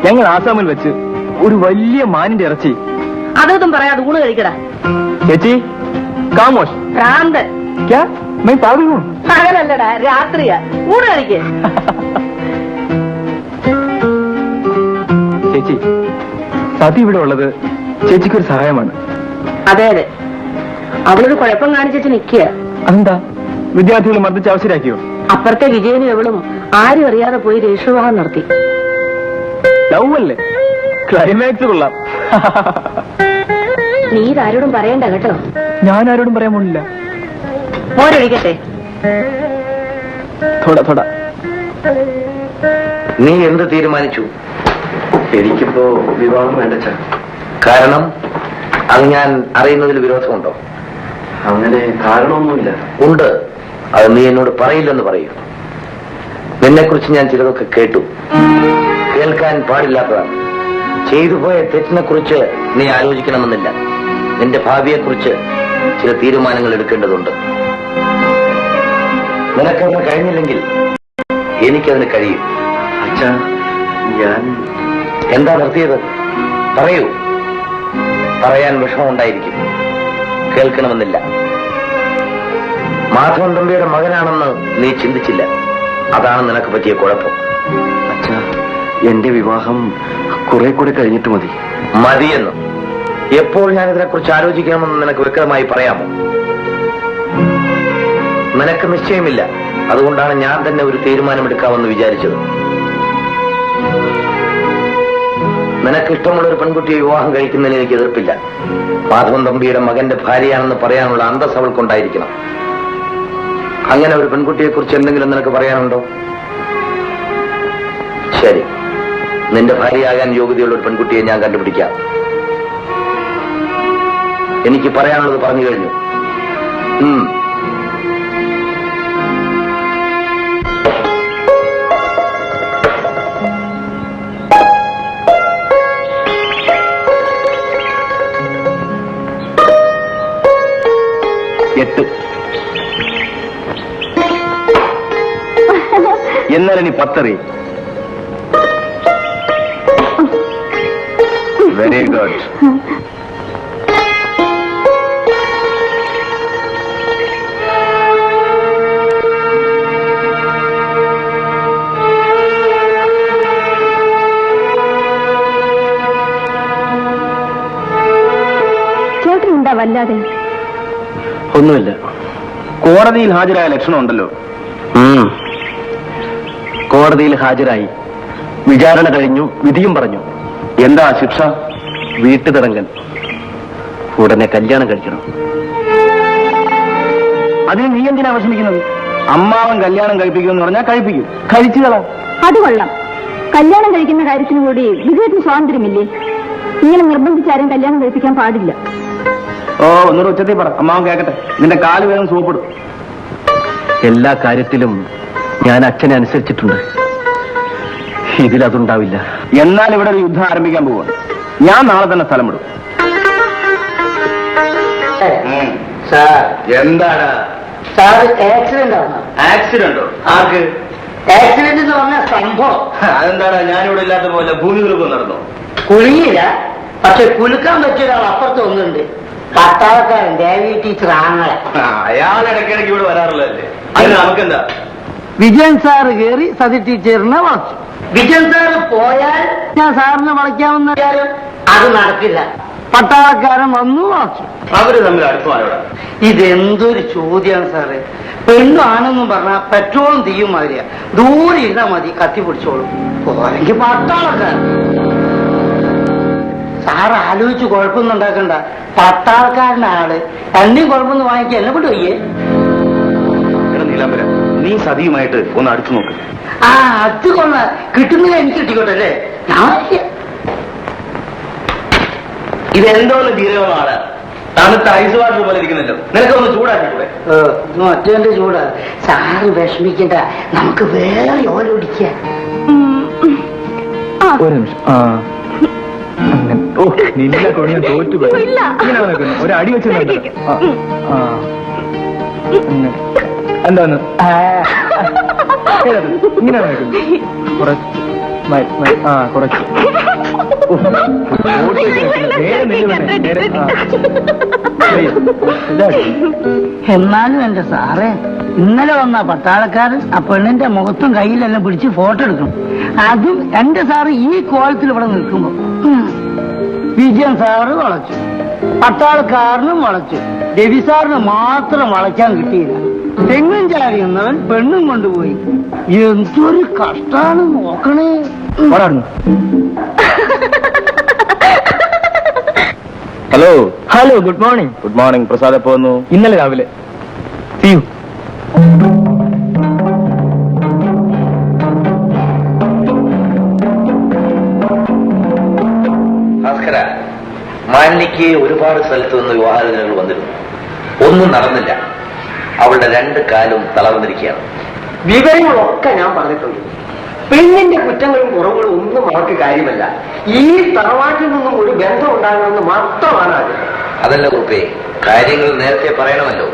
ഞങ്ങൾ ആസാമിൽ വെച്ച് ഒരു വലിയ മാനിന്റെ ഇറച്ചി. അതൊന്നും പറയാതെ ഊണ് കഴിക്കടാ. ചേച്ചി, കാമോഷ് ഭ്രാന്ത്. ക്യാ मैं पागल हूँ? പകലല്ലടാ, രാത്രിയാ. ഊണ് കഴിക്കേ. ചേച്ചി, സതി ഇവിടെ ഉള്ളത് ചേച്ചിക്കൊരു സഹായമാണ്. അതെ അതെ, അവളൊരു കുഴപ്പം കാണിച്ചിട്ട് നിൽക്കുക. അതെന്താ, വിദ്യാർത്ഥികൾ മർദ്ദിച്ച് അവസരാക്കിയോ? അപ്പുറത്തെ വിജയനും എവളും ആരും അറിയാതെ പോയി രജിസ്റ്റർവിവാഹം നടത്തി. ലവ് അല്ലേ? ക്ലൈമാക്സ് കൊള്ളാം. നീ ഇതാരോടും പറയണ്ട കേട്ടോ. ഞാൻ ആരോടും പറയാൻ പോണില്ല. പോരൊഴിക്കട്ടെ. തൊട നീ എന്ത് തീരുമാനിച്ചു? എനിക്കിപ്പോ വിവാഹം വേണ്ട. കാരണം അത് ഞാൻ അറിയുന്നതിൽ വിരോധമുണ്ടോ? അങ്ങനെ കാരണമൊന്നുമില്ല. ഉണ്ട്. അത് നീ എന്നോട് പറയില്ലെന്ന് പറയൂ. നിന്നെക്കുറിച്ച് ഞാൻ ചിലതൊക്കെ കേട്ടു. കേൾക്കാൻ പാടില്ലാത്തതാണ്. ചെയ്തു പോയ തെറ്റിനെ കുറിച്ച് നീ ആലോചിക്കണമെന്നില്ല. നിന്റെ ഭാവിയെക്കുറിച്ച് ചില തീരുമാനങ്ങൾ എടുക്കേണ്ടതുണ്ട്. നിനക്കതിന് കഴിഞ്ഞില്ലെങ്കിൽ എനിക്കതിന് കഴിയും. അച്ഛാ, ഞാൻ എന്താ നിർത്തിയത്? പറയൂ. പറയാൻ വിഷമമുണ്ടായിരിക്കും. കേൾക്കണമെന്നില്ല. മാധവൻ തമ്പിയുടെ മകനാണെന്ന് നീ ചിന്തിച്ചില്ല. അതാണ് നിനക്ക് പറ്റിയ കുഴപ്പം. അച്ഛാ, എന്റെ വിവാഹം കുറെ കൂടെ കഴിഞ്ഞിട്ട് മതി. മതിയെന്ന് എപ്പോൾ ഞാൻ ഇതിനെക്കുറിച്ച് ആലോചിക്കണമെന്ന് നിനക്ക് വ്യക്തമായി പറയാമോ? നിനക്ക് നിശ്ചയമില്ല. അതുകൊണ്ടാണ് ഞാൻ തന്നെ ഒരു തീരുമാനമെടുക്കാമെന്ന് വിചാരിച്ചത്. നിനക്ക് ഇഷ്ടമുള്ള ഒരു പെൺകുട്ടിയെ വിവാഹം കഴിക്കുന്നതിന് എനിക്ക് എതിർപ്പില്ല. മാധവൻ തമ്പിയുടെ മകന്റെ ഭാര്യയാണെന്ന് പറയാനുള്ള അന്തസ് അവൾക്കുണ്ടായിരിക്കണം. അങ്ങനെ ഒരു പെൺകുട്ടിയെ കുറിച്ച് എന്തെങ്കിലും നിനക്ക് പറയാനുണ്ടോ? ശരി, നിന്റെ ഭാര്യയാകാൻ യോഗ്യതയുള്ള ഒരു പെൺകുട്ടിയെ ഞാൻ കണ്ടുപിടിക്കാം. എനിക്ക് പറയാനുള്ളത് പറഞ്ഞു കഴിഞ്ഞു. എന്നാൽ ഇനി 10 വെരി ഗുഡ്. ചേട്ടനുണ്ടാ വല്ലാതെ? ഒന്നുമില്ല. കോടതിയിൽ ഹാജരായ ലക്ഷണമുണ്ടല്ലോ. കോടതിയിൽ ഹാജരായി, വിചാരണ കഴിഞ്ഞു, വിധിയും പറഞ്ഞു. എന്താ ശിക്ഷ? വീട്ടുതടങ്കൽ. ഉടനെ കല്യാണം കഴിക്കണം. അതിന് നീ എന്തിനാ വിഷമിക്കുന്നത്? അമ്മാവൻ കല്യാണം കഴിപ്പിക്കുമെന്ന് പറഞ്ഞാൽ കഴിപ്പിക്കും. കഴിച്ചുകളാ. അത് കൊള്ളാം. കല്യാണം കഴിക്കുന്ന കാര്യത്തിന് കൂടി വിജയത്തിന് സ്വാതന്ത്ര്യമില്ലേ? ഇങ്ങനെ നിർബന്ധിച്ചാരും കല്യാണം കഴിപ്പിക്കാൻ പാടില്ല. ഓ, ഒന്നൂടെ ഉച്ചത്തിൽ പറ, അമ്മാവൻ കേക്കട്ടെ. നിന്റെ കാല് വേഗം സൂപ്പിടും. എല്ലാ കാര്യത്തിലും ഞാൻ അച്ഛനെ അനുസരിച്ചിട്ടുണ്ട്. ഇതിലതുണ്ടാവില്ല. എന്നാൽ ഇവിടെ ഒരു യുദ്ധം ആരംഭിക്കാൻ പോവാണ്. ഞാൻ നാളെ തന്നെ സ്ഥലം വിടും. എന്താണ് സാറ് ആക്സിഡന്റ് ആണ്. ആക്സിഡന്റോ? ആർക്ക്? ആക്സിഡന്റ് എന്ന് പറഞ്ഞ സംഭവം. അതെന്താണ് ഞാനിവിടെ ഇല്ലാത്ത പോലെ ഭൂമി കുലുക്കം നടന്നു? കുലുങ്ങിയില്ല, പക്ഷെ കുലുക്കാൻ പറ്റിയ ഒരാൾ അപ്പുറത്ത് ഒന്നുണ്ട്. പട്ടാളക്കാരൻ ദേവി ടീച്ചർ ആങ്ങളെ. അയാൾ ഇടയ്ക്കിടയ്ക്ക് ഇവിടെ വരാറുള്ളതല്ലേ. അതിന് നമുക്കെന്താ? വിജയൻ സാറ് കയറി സതി ടീച്ചറിനെ വളച്ചു. വിജയൻ സാറ് പോയാൽ ഞാൻ സാറിനെ വളയ്ക്കാമെന്ന് വിചാരം അത് നടക്കില്ല. പട്ടാളക്കാരൻ വന്നു വളച്ചു. അവര് തമ്മിൽ അടുപ്പമാരോടാ? ഇതെന്തൊരു ചോദ്യമാണ് സാറേ. പെണ്ണും ആണെന്നും പറഞ്ഞാൽ പെട്രോളും തീയും മാതിരിയാ. ദൂരെ ഇരുന്നാ മതി, കത്തി പിടിച്ചോളും. പോരെങ്കിൽ പട്ടാളക്കാരൻ. സാറ് ആലോചിച്ച് കുഴപ്പമൊന്നും പട്ടാളക്കാരനാള് തന്നെയും കുഴപ്പമൊന്നും വാങ്ങിക്കാൻ എന്നെ കൊണ്ട് വയ്യേ. നീലാംബര, നീ സതിയുമായിട്ട് ഒന്ന് അടുത്തു നോക്ക്. ആ, അത് കൊള്ള കിട്ടുന്നില്ല. എനിക്ക് കിട്ടിക്കോട്ടെ അല്ലേ? ഞാൻ ഇതെന്തോന്ന് ബീരവമാണ്. തണുത്ത ഐസ് വാട്ടർ പോലെ ഇരിക്കുന്നല്ലോ, നിനക്കൊന്ന് ചൂടാക്കിക്കൂടെ? ഒറ്റന്റെ ചൂട്. സാറ് വിഷമിക്കണ്ട, നമുക്ക് വേറെ ഓലോടിക്കാം. ഒരു നിമിഷം. അങ്ങനെ. ഓ, നിന്നെ കൊണ്ട് ഞാൻ തോറ്റുപോയി. ഇല്ല. ഇങ്ങനെ നിൽക്കുന്നു. ഒരു അടി വെച്ചിട്ടുണ്ട്. എന്താന്ന് ഇങ്ങനെ നിൽക്കുന്നു. കുറച്ച് കുറച്ച്. എന്നാലും എന്റെ സാറേ, ഇന്നലെ വന്ന പട്ടാളക്കാരൻ ആ പെണ്ണിന്റെ മുഖത്തും കയ്യിലെല്ലാം പിടിച്ച് ഫോട്ടോ എടുക്കണം. അതും എന്റെ സാറ് ഈ കോലത്തിൽ ഇവിടെ നിൽക്കുമ്പോ. വിജയൻ സാറ് വളച്ചു, പട്ടാളക്കാരനും വളച്ചു, രവി സാറിന് മാത്രം വളയ്ക്കാൻ കിട്ടിയില്ല. തെങ്ങും ചാടി എന്നവൻ പെണ്ണും കൊണ്ടുപോയി. എന്തൊരു കഷ്ടാണ് നോക്കണേ. Hello hello, good morning. Good morning. Prasad എപ്പോ വന്നു? ഇന്നലെ രാവിലെ. See you. ഭാസ്കര, മാലിനിക്ക് ഒരുപാട് സ്ഥലത്ത് നിന്ന് വിവാഹാലോചനകൾ വന്നിരുന്നു. ഒന്നും നടന്നില്ല. അവളുടെ 2 കാലും തളർന്നിരിക്കുകയാണ്. വിവരങ്ങളൊക്കെ ഞാൻ പറഞ്ഞിട്ടുണ്ട്. പെണ്ണിന്റെ കുറ്റങ്ങളും കുറവുകളും ഒന്നും അവർക്ക് കാര്യമല്ല. ഈ തറവാട്ടിൽ നിന്നും ഒരു ബന്ധം ഉണ്ടാകണമെന്ന് മാത്രമാണ് ആഗ്രഹം. അതല്ല കുറുപ്പേ, കാര്യങ്ങൾ നേരത്തെ പറയണമല്ലോ.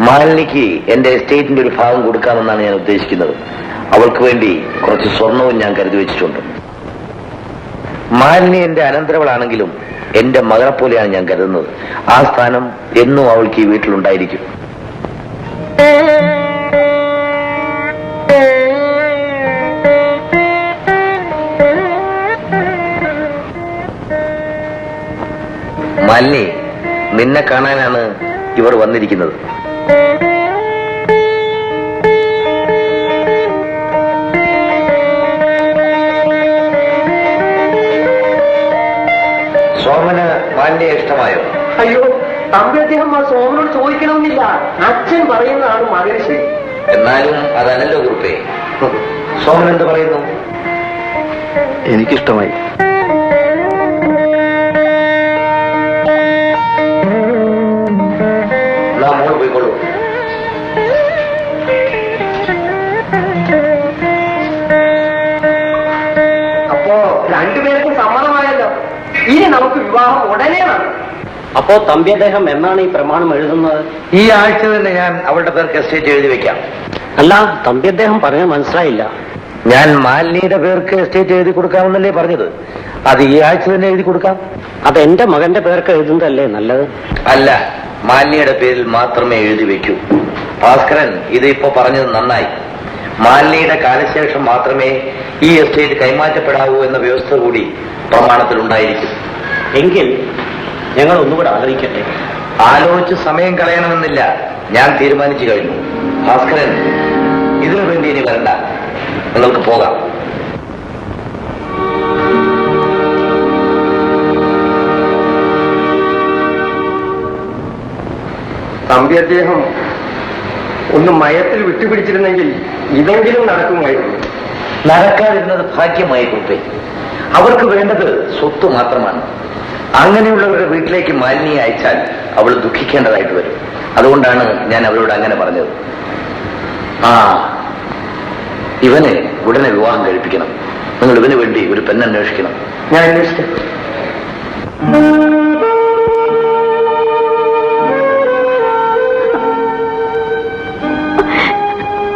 മാലിനിക്ക് എന്റെ എസ്റ്റേറ്റിന്റെ ഒരു ഭാഗം കൊടുക്കാമെന്നാണ് ഞാൻ ഉദ്ദേശിക്കുന്നത്. അവൾക്ക് വേണ്ടി കുറച്ച് സ്വർണവും ഞാൻ കരുതി വെച്ചിട്ടുണ്ട്. മാലിനി എന്റെ അനന്തരവളാണെങ്കിലും എന്റെ മകളെ പോലെയാണ് ഞാൻ കരുതുന്നത്. ആ സ്ഥാനം എന്നും അവൾക്ക് ഈ വീട്ടിലുണ്ടായിരിക്കും. മാലിനി, നിന്നെ കാണാനാണ് ഇവർ വന്നിരിക്കുന്നത്. സോമന് മാലിന്യെ ഇഷ്ടമായോ? അയ്യോ, തമ്പി അദ്ദേഹം ആ സോമനോട് ചോദിക്കണമെന്നില്ല. അച്ഛൻ പറയുന്നതാണ് മകന് ശരി. എന്നാലും അതല്ലല്ലോ കുറുപ്പേ. സോമൻ എന്ത് പറയുന്നു? എനിക്കിഷ്ടമായി. മോള് പോയിക്കൊള്ളൂ. അപ്പോ രണ്ടുപേർക്കും സമ്മതമായല്ലോ. ഇനി നമുക്ക് വിവാഹം ഉടനെ വേണം. അപ്പോ തമ്പി അദ്ദേഹം എന്നാണ് ഈ പ്രമാണം എഴുതുന്നത്? ഈ ആഴ്ച തന്നെ ഞാൻ അവളുടെ പേർക്ക് എസ്റ്റേറ്റ് എഴുതി വെക്കാം. അല്ല, തമ്പി അദ്ദേഹം പറയാൻ മനസ്സിലായില്ല. ഞാൻ മാലിനിയുടെ പേർക്ക് എസ്റ്റേറ്റ് എഴുതി കൊടുക്കാമെന്നല്ലേ പറഞ്ഞത്? അത് ഈ ആഴ്ച തന്നെ എഴുതി കൊടുക്കാം. അത് എന്റെ മകന്റെ പേർക്ക് എഴുതുന്നതല്ലേ നല്ലത്? അല്ല, മാലിനിയുടെ പേരിൽ മാത്രമേ എഴുതി വെക്കൂ. ഭാസ്കരൻ ഇത് ഇപ്പോ പറഞ്ഞത് നന്നായി. മാലിനിയുടെ കാലശേഷം മാത്രമേ ഈ എസ്റ്റേറ്റ് കൈമാറ്റപ്പെടാവൂ എന്ന വ്യവസ്ഥ കൂടി പ്രമാണത്തിൽ ഉണ്ടായിരിക്കും. എങ്കിൽ ഞങ്ങൾ ഒന്നുകൂടെ ആലോചിക്കട്ടെ. ആലോചിച്ച് സമയം കളയണമെന്നില്ല. ഞാൻ തീരുമാനിച്ചു കഴിഞ്ഞു. ഭാസ്കരൻ ഇതിനു വേണ്ടി ഇനി വരണ്ട, നിങ്ങൾക്ക് പോകാം. തമ്പി അദ്ദേഹം ഒന്ന് മയത്തിൽ വിട്ടുപിടിച്ചിരുന്നെങ്കിൽ ഇതെങ്കിലും നടക്കുമായിരുന്നു. നടക്കാതിരുന്നത് ഭാഗ്യമായി കുറിപ്പേ. അവർക്ക് വേണ്ടത് സ്വത്ത് മാത്രമാണ്. അങ്ങനെയുള്ളവരുടെ വീട്ടിലേക്ക് മാലിന്യെ അയച്ചാൽ അവൾ ദുഃഖിക്കേണ്ടതായിട്ട് വരും. അതുകൊണ്ടാണ് ഞാൻ അവരോട് അങ്ങനെ പറഞ്ഞത്. ഇവനെ ഉടനെ വിവാഹം കഴിപ്പിക്കണം. നിങ്ങൾ ഇവന് വേണ്ടി ഒരു പെണ്ണന്വേഷിക്കണം. ഞാൻ അന്വേഷിക്കാം.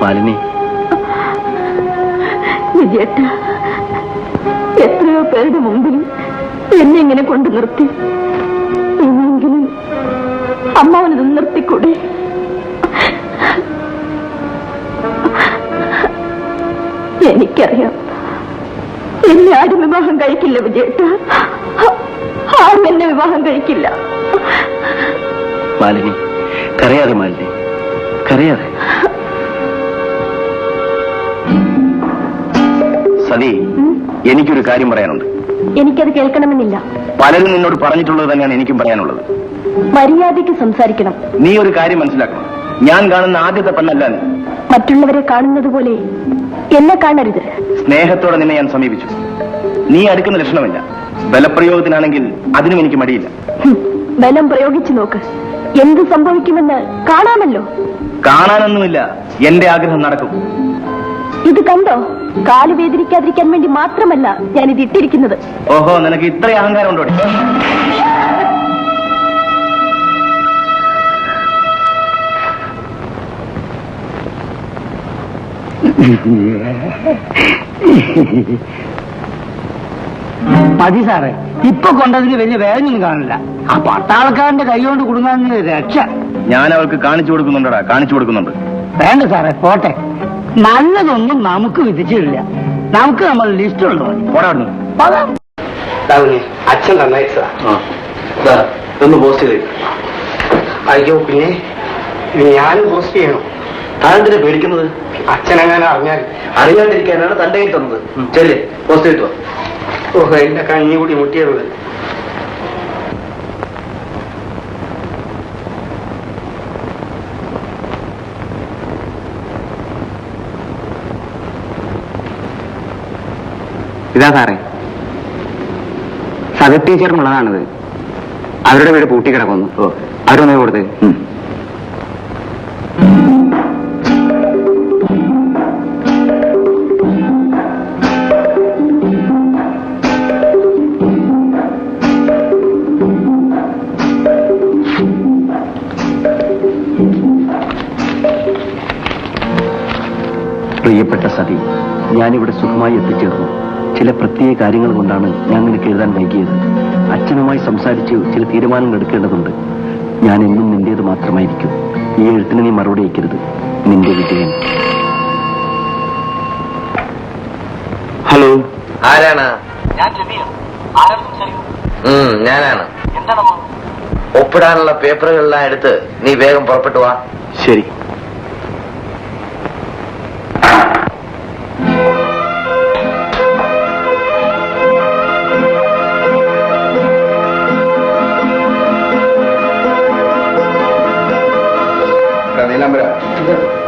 മാലിനി, വിജയേട്ട, എത്രയോ പേരുടെ മുമ്പിൽ എന്നെ ഇങ്ങനെ കൊണ്ടു നിർത്തി. ഇനിയെങ്കിലും അമ്മാവനത് നിർത്തിക്കൂടെ? എനിക്കറിയാം, എന്നെ ആരും വിവാഹം കഴിക്കില്ല വിജയേട്ട. ആരും എന്നെ വിവാഹം കഴിക്കില്ല. മാലിനി, കരയാതെ മാലിനി, കരയാതെ. സതി, എനിക്കൊരു കാര്യം പറയാനുണ്ട്. എനിക്കത് കേൾക്കണമെന്നില്ല. പലരും നിന്നോട് പറഞ്ഞിട്ടുള്ളത് തന്നെയാണ് എനിക്കും പറയാനുള്ളത്. മര്യാദയ്ക്ക് സംസാരിക്കണം. നീ ഒരു കാര്യം മനസ്സിലാക്കണം. ഞാൻ കാണുന്ന ആദ്യത്തെ പെണ്ണല്ല നീ. മറ്റുള്ളവരെ കാണുന്നത് പോലെ എന്നെ കാണരുത്. സ്നേഹത്തോടെ നിന്നെ ഞാൻ സമീപിച്ചു. നീ അടുക്കുന്ന ലക്ഷണമില്ല. ബലപ്രയോഗത്തിനാണെങ്കിൽ അതിനും എനിക്ക് മടിയില്ല. ബലം പ്രയോഗിച്ചു നോക്ക്. എന്ത് സംഭവിക്കുമെന്ന് കാണാമല്ലോ. കാണാനൊന്നുമില്ല, എന്റെ ആഗ്രഹം നടക്കും. ഇത് കണ്ടോ? കാല് വേദനിക്കാതിരിക്കാൻ വേണ്ടി മാത്രമല്ല ഞാൻ ഇത് ഇട്ടിരിക്കുന്നത്. ഓഹോ, നിനക്ക് ഇത്ര അഹങ്കാരം ഉണ്ടോ? മതി സാറേ, ഇപ്പൊ കൊണ്ടതിന് വലിയ വേദനയൊന്നും കാണില്ല. ആ പട്ടാളക്കാരന്റെ കൈ കൊണ്ട് കുടുങ്ങാൻ രക്ഷ. ഞാൻ അവൾക്ക് കാണിച്ചു കൊടുക്കുന്നുണ്ടടാ, കാണിച്ചു കൊടുക്കുന്നുണ്ട്. വേണ്ട സാറേ, പോട്ടെ. നല്ലതൊന്നും നമുക്ക് വിധിച്ചിട്ടില്ല. നമുക്ക് നമ്മൾ ലിസ്റ്റുള്ളൂ. അച്ഛൻ തന്നയച്ചതാ. ഒന്ന് പോസ്റ്റ് ചെയ്ത്. അയ്യോ, പിന്നെ ഞാൻ പോസ്റ്റ് ചെയ്യണം. താനെന്തിനാ പേടിക്കുന്നത്? അച്ഛനെങ്ങനെ അറിഞ്ഞാൽ? അറിയാണ്ടിരിക്കാനാണ് തന്റെ കയ്യിൽ തന്നത്. ചെല്ലേ, പോസ്റ്റ് ചെയ്തോ. ഓഹോ, എന്റെ കഞ്ഞി കൂടി മുട്ടിയത്. ഇതാ സാറേ, സദ ടീച്ചറിനുള്ളതാണിത്. അവരുടെ വീട് പൂട്ടിക്കിടക്കുന്നു. അവരൊന്നേ കൊടുത്ത്. പ്രിയപ്പെട്ട സതി, ഞാനിവിടെ സുഖമായി എത്തിച്ചേർന്നു. ചില പ്രത്യേക കാര്യങ്ങൾ കൊണ്ടാണ് ഞാൻ നിനക്ക് എഴുതാൻ വൈകിയത്. അച്ഛനുമായി സംസാരിച്ച് ചില തീരുമാനങ്ങൾ എടുക്കേണ്ടതുണ്ട്. ഞാൻ എന്നും നിന്റേത് മാത്രമായിരിക്കും. ഈ എഴുത്തിന് നീ മറുപടി അയക്കരുത്. നിന്റെ വിജയൻ. ഹലോ, ആരാണ്? ഞാനാണ്. ഒപ്പിടാനുള്ള പേപ്പറുകളെല്ലാം എടുത്ത് നീ വേഗം പുറപ്പെട്ടു വാ. ശരി.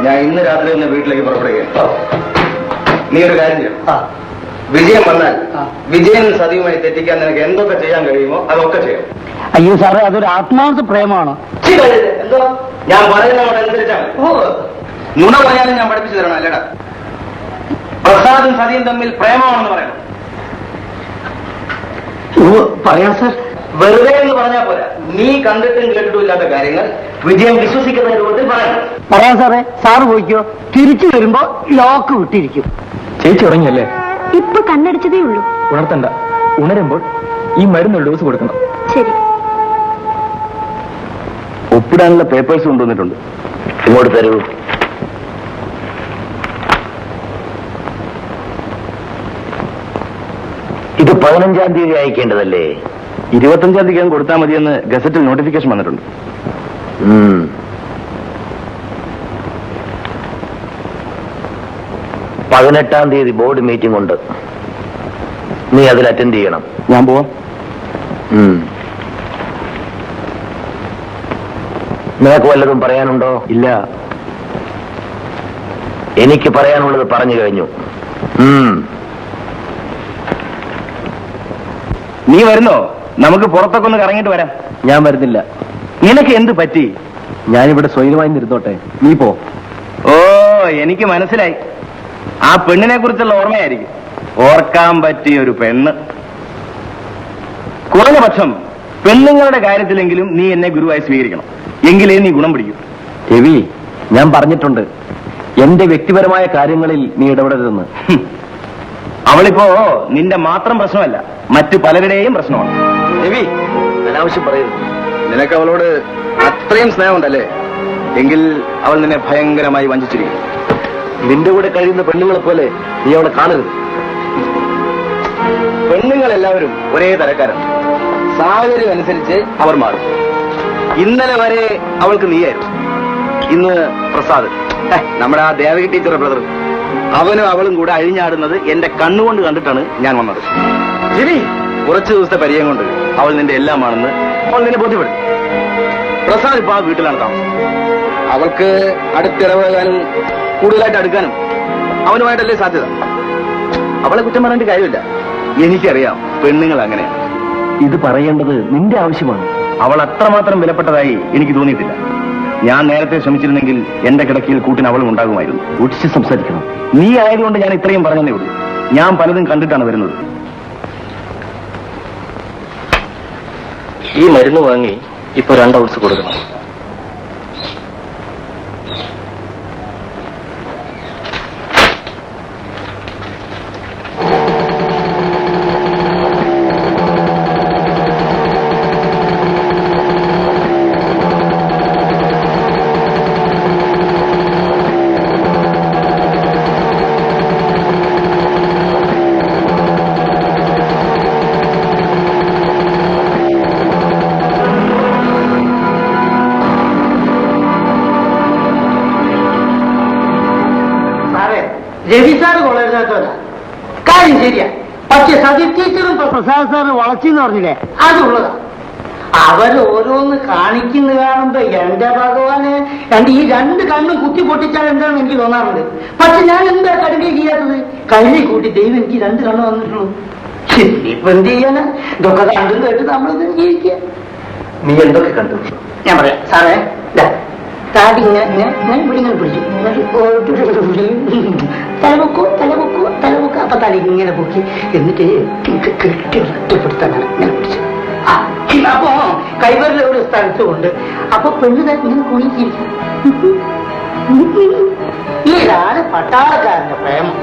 ഞാൻ ഇന്ന് രാത്രി തന്നെ വീട്ടിലേക്ക് പുറപ്പെടുക. നീ ഒരു കാര്യം ചെയ്യും. വിജയം വന്നാൽ വിജയൻ സതിയുമായി തെറ്റിക്കാൻ നിനക്ക് എന്തൊക്കെ ചെയ്യാൻ കഴിയുമോ അതൊക്കെ ചെയ്യും. അയ്യോ സാറേ, അതൊരു ആത്മാർത്ഥ പ്രേമമാണ്. എന്തോ ഞാൻ പറയുന്നതനുസരിച്ചാണ്. നുണ പറയാനും ഞാൻ പഠിപ്പിച്ചു തരണം, അല്ലേടാ? പ്രസാദും സതിയും തമ്മിൽ പ്രേമമാണെന്ന് പറയണം. പറയാം സാർ. വെറുതെ എന്ന് പറഞ്ഞാൽ പോരാ, നീ കണ്ടിട്ടും കേട്ടിട്ടും ഇല്ലാത്ത കാര്യങ്ങൾ വിജയം വിശ്വസിക്കുന്ന രൂപത്തിൽ പറയണം. പറയാം സാറേ. സാറ് പോയിക്കോ. തിരിച്ചു വരുമ്പോ ലോക്ക് വിട്ടിരിക്കും. ചേച്ചി ഉറങ്ങിയല്ലേ? ഇപ്പൊ കണ്ണടിച്ചതേ ഉള്ളൂ. ഉണർത്തണ്ട. ഉണരുമ്പോൾ ഈ മരുന്നൊരു ഡോസ് കൊടുക്കണം. ശരി. ഒപ്പിടാനുള്ള പേപ്പേഴ്സ് കൊണ്ടുവന്നിട്ടുണ്ട്. ഇങ്ങോട്ട് തരൂ. ഇത് 15-ാം തീയതി അയക്കേണ്ടതല്ലേ? 25-ാം തീയതി കൊടുത്താൽ മതിയെന്ന് ഗസറ്റിൽ നോട്ടിഫിക്കേഷൻ വന്നിട്ടുണ്ട്. 18-ാം തീയതി ബോർഡ് മീറ്റിംഗ് ഉണ്ട്. നീ അതിൽ അറ്റൻഡ് ചെയ്യണം. ഞാൻ പോവാം. നിനക്ക് വല്ലതും പറയാനുണ്ടോ? ഇല്ല. എനിക്ക് പറയാനുള്ളത് പറഞ്ഞു കഴിഞ്ഞു. നീ വരുന്നോ? നമുക്ക് പുറത്തൊക്കെ ഒന്ന് കറങ്ങിയിട്ട് വരാം. ഞാൻ വരുന്നില്ല. നിനക്ക് എന്ത് പറ്റി? ഞാനിവിടെ സ്വൈരമായി ഇരുന്നോട്ടെ, നീ പോ. ഓ, എനിക്ക് മനസ്സിലായി. ആ പെണ്ണിനെ കുറിച്ചുള്ള ഓർമ്മയായിരിക്കും. ഓർക്കാൻ പറ്റിയ ഒരു പെണ്ണ്. കുറഞ്ഞ പക്ഷം പെണ്ണുങ്ങളുടെ കാര്യത്തിലെങ്കിലും നീ എന്നെ ഗുരുവായി സ്വീകരിക്കണം. എങ്കിലേ നീ ഗുണം പിടിക്കും. രവി, ഞാൻ പറഞ്ഞിട്ടുണ്ട്, എന്റെ വ്യക്തിപരമായ കാര്യങ്ങളിൽ നീ ഇടപെടരുതെന്ന്. അവളിപ്പോ നിന്റെ മാത്രം പ്രശ്നമല്ല, മറ്റു പലരുടെയും പ്രശ്നമാണ്. രവി, അനാവശ്യം പറയരുത്. നിനക്ക് അവളോട് അത്രയും സ്നേഹമുണ്ടല്ലേ? എങ്കിൽ അവൾ നിന്നെ ഭയങ്കരമായി വഞ്ചിച്ചിരിക്കും. നിന്റെ കൂടെ കഴിയുന്ന പെണ്ണുങ്ങളെ പോലെ നീ അവളെ കാണരുത്. പെണ്ണുങ്ങളെല്ലാവരും ഒരേ തരക്കാരാണ്. സാഹചര്യം അനുസരിച്ച് അവർ മാറും. ഇന്നലെ വരെ അവൾക്ക് നീയായിരുന്നു, ഇന്ന് പ്രസാദ്, നമ്മുടെ ആ ദേവകി ടീച്ചറുടെ ബ്രദർ. അവനും അവളും കൂടെ അഴിഞ്ഞാടുന്നത് എന്റെ കണ്ണുകൊണ്ട് കണ്ടിട്ടാണ് ഞാൻ വന്നത്. ശരി, കുറച്ചു ദിവസത്തെ പരിചയം കൊണ്ട് അവൾ നിന്റെ എല്ലാമാണെന്ന് അവൾ നിന്നെ ബോധ്യപ്പെടും. പ്രസാദ് ഇപ്പൊ ആ വീട്ടിലാണ് താമസം. അവൾക്ക് അടുത്തിടപഴകാനും കൂടുതലായിട്ട് അടുക്കാനും അവനുമായിട്ടല്ലേ സാധ്യത. അവളെ കുറ്റം പറഞ്ഞിട്ട് കാര്യമില്ല. എനിക്കറിയാം, പെണ്ണുങ്ങൾ അങ്ങനെയാണ്. ഇത് പറയേണ്ടത് നിന്റെ ആവശ്യമാണ്. അവൾ അത്രമാത്രം വിലപ്പെട്ടതായി എനിക്ക് തോന്നിയിട്ടില്ല. ഞാൻ നേരത്തെ ശ്രമിച്ചിരുന്നെങ്കിൽ എന്റെ കിടക്കയിൽ കൂട്ടിന് അവളും ഉണ്ടാകുമായിരുന്നു. ഒടിച്ച് സംസാരിക്കണം. നീ ആയതുകൊണ്ട് ഞാൻ ഇത്രയും പറഞ്ഞതേ ഉള്ളൂ. ഞാൻ പലതും കണ്ടിട്ടാണ് വരുന്നത്. ഈ മരുന്ന് വാങ്ങി ഇപ്പൊ 2 ഔൺസ് കൊടുക്കണം. രവി സാറ് കോളേജിനകത്തല്ല, കാര്യം ശരിയാ. പക്ഷെ സതി ടീച്ചറും പ്രസാദ് സാറ് വളച്ചെന്ന് പറഞ്ഞില്ലേ, അതുള്ളതാ. അവരോരോന്ന് കാണിക്കുന്ന കാണുമ്പോ എന്റെ ഭഗവാന് ഈ 2 കണ്ണും കുത്തി പൊട്ടിച്ചാൽ എന്താണെന്ന് എനിക്ക് തോന്നാറുണ്ട്. പക്ഷെ ഞാൻ എന്താ കടുകെ ചെയ്യാത്തത്? കഴുകി കൂട്ടി ദൈവം എനിക്ക് 2 കണ്ണ് വന്നിട്ടുള്ളൂ. ഇപ്പൊ എന്ത് ചെയ്യാനാ? ഇതൊക്കെ കണ്ടും കേട്ട് നമ്മളിത് ജീവിക്കുക. നീ എന്തൊക്കെ കണ്ടു? ഞാൻ പറയാം സാറേ, താടി ഞാൻ ഇവിടെ പിടിച്ചു, തലമുക്കോ അപ്പൊ തല ഇങ്ങനെ പൊക്കി, എന്നിട്ട് കെട്ടി ഒറ്റപ്പെടുത്താൻ ഞാൻ പിടിച്ചു. അപ്പൊ കൈവരിലെ ഒരു സ്ഥലത്തുകൊണ്ട് അപ്പൊ പെണ്ണ് ഇങ്ങനെ കുണിച്ചിരിക്കും. ഇതാണ് പട്ടാളക്കാരന്റെ പ്രേമം.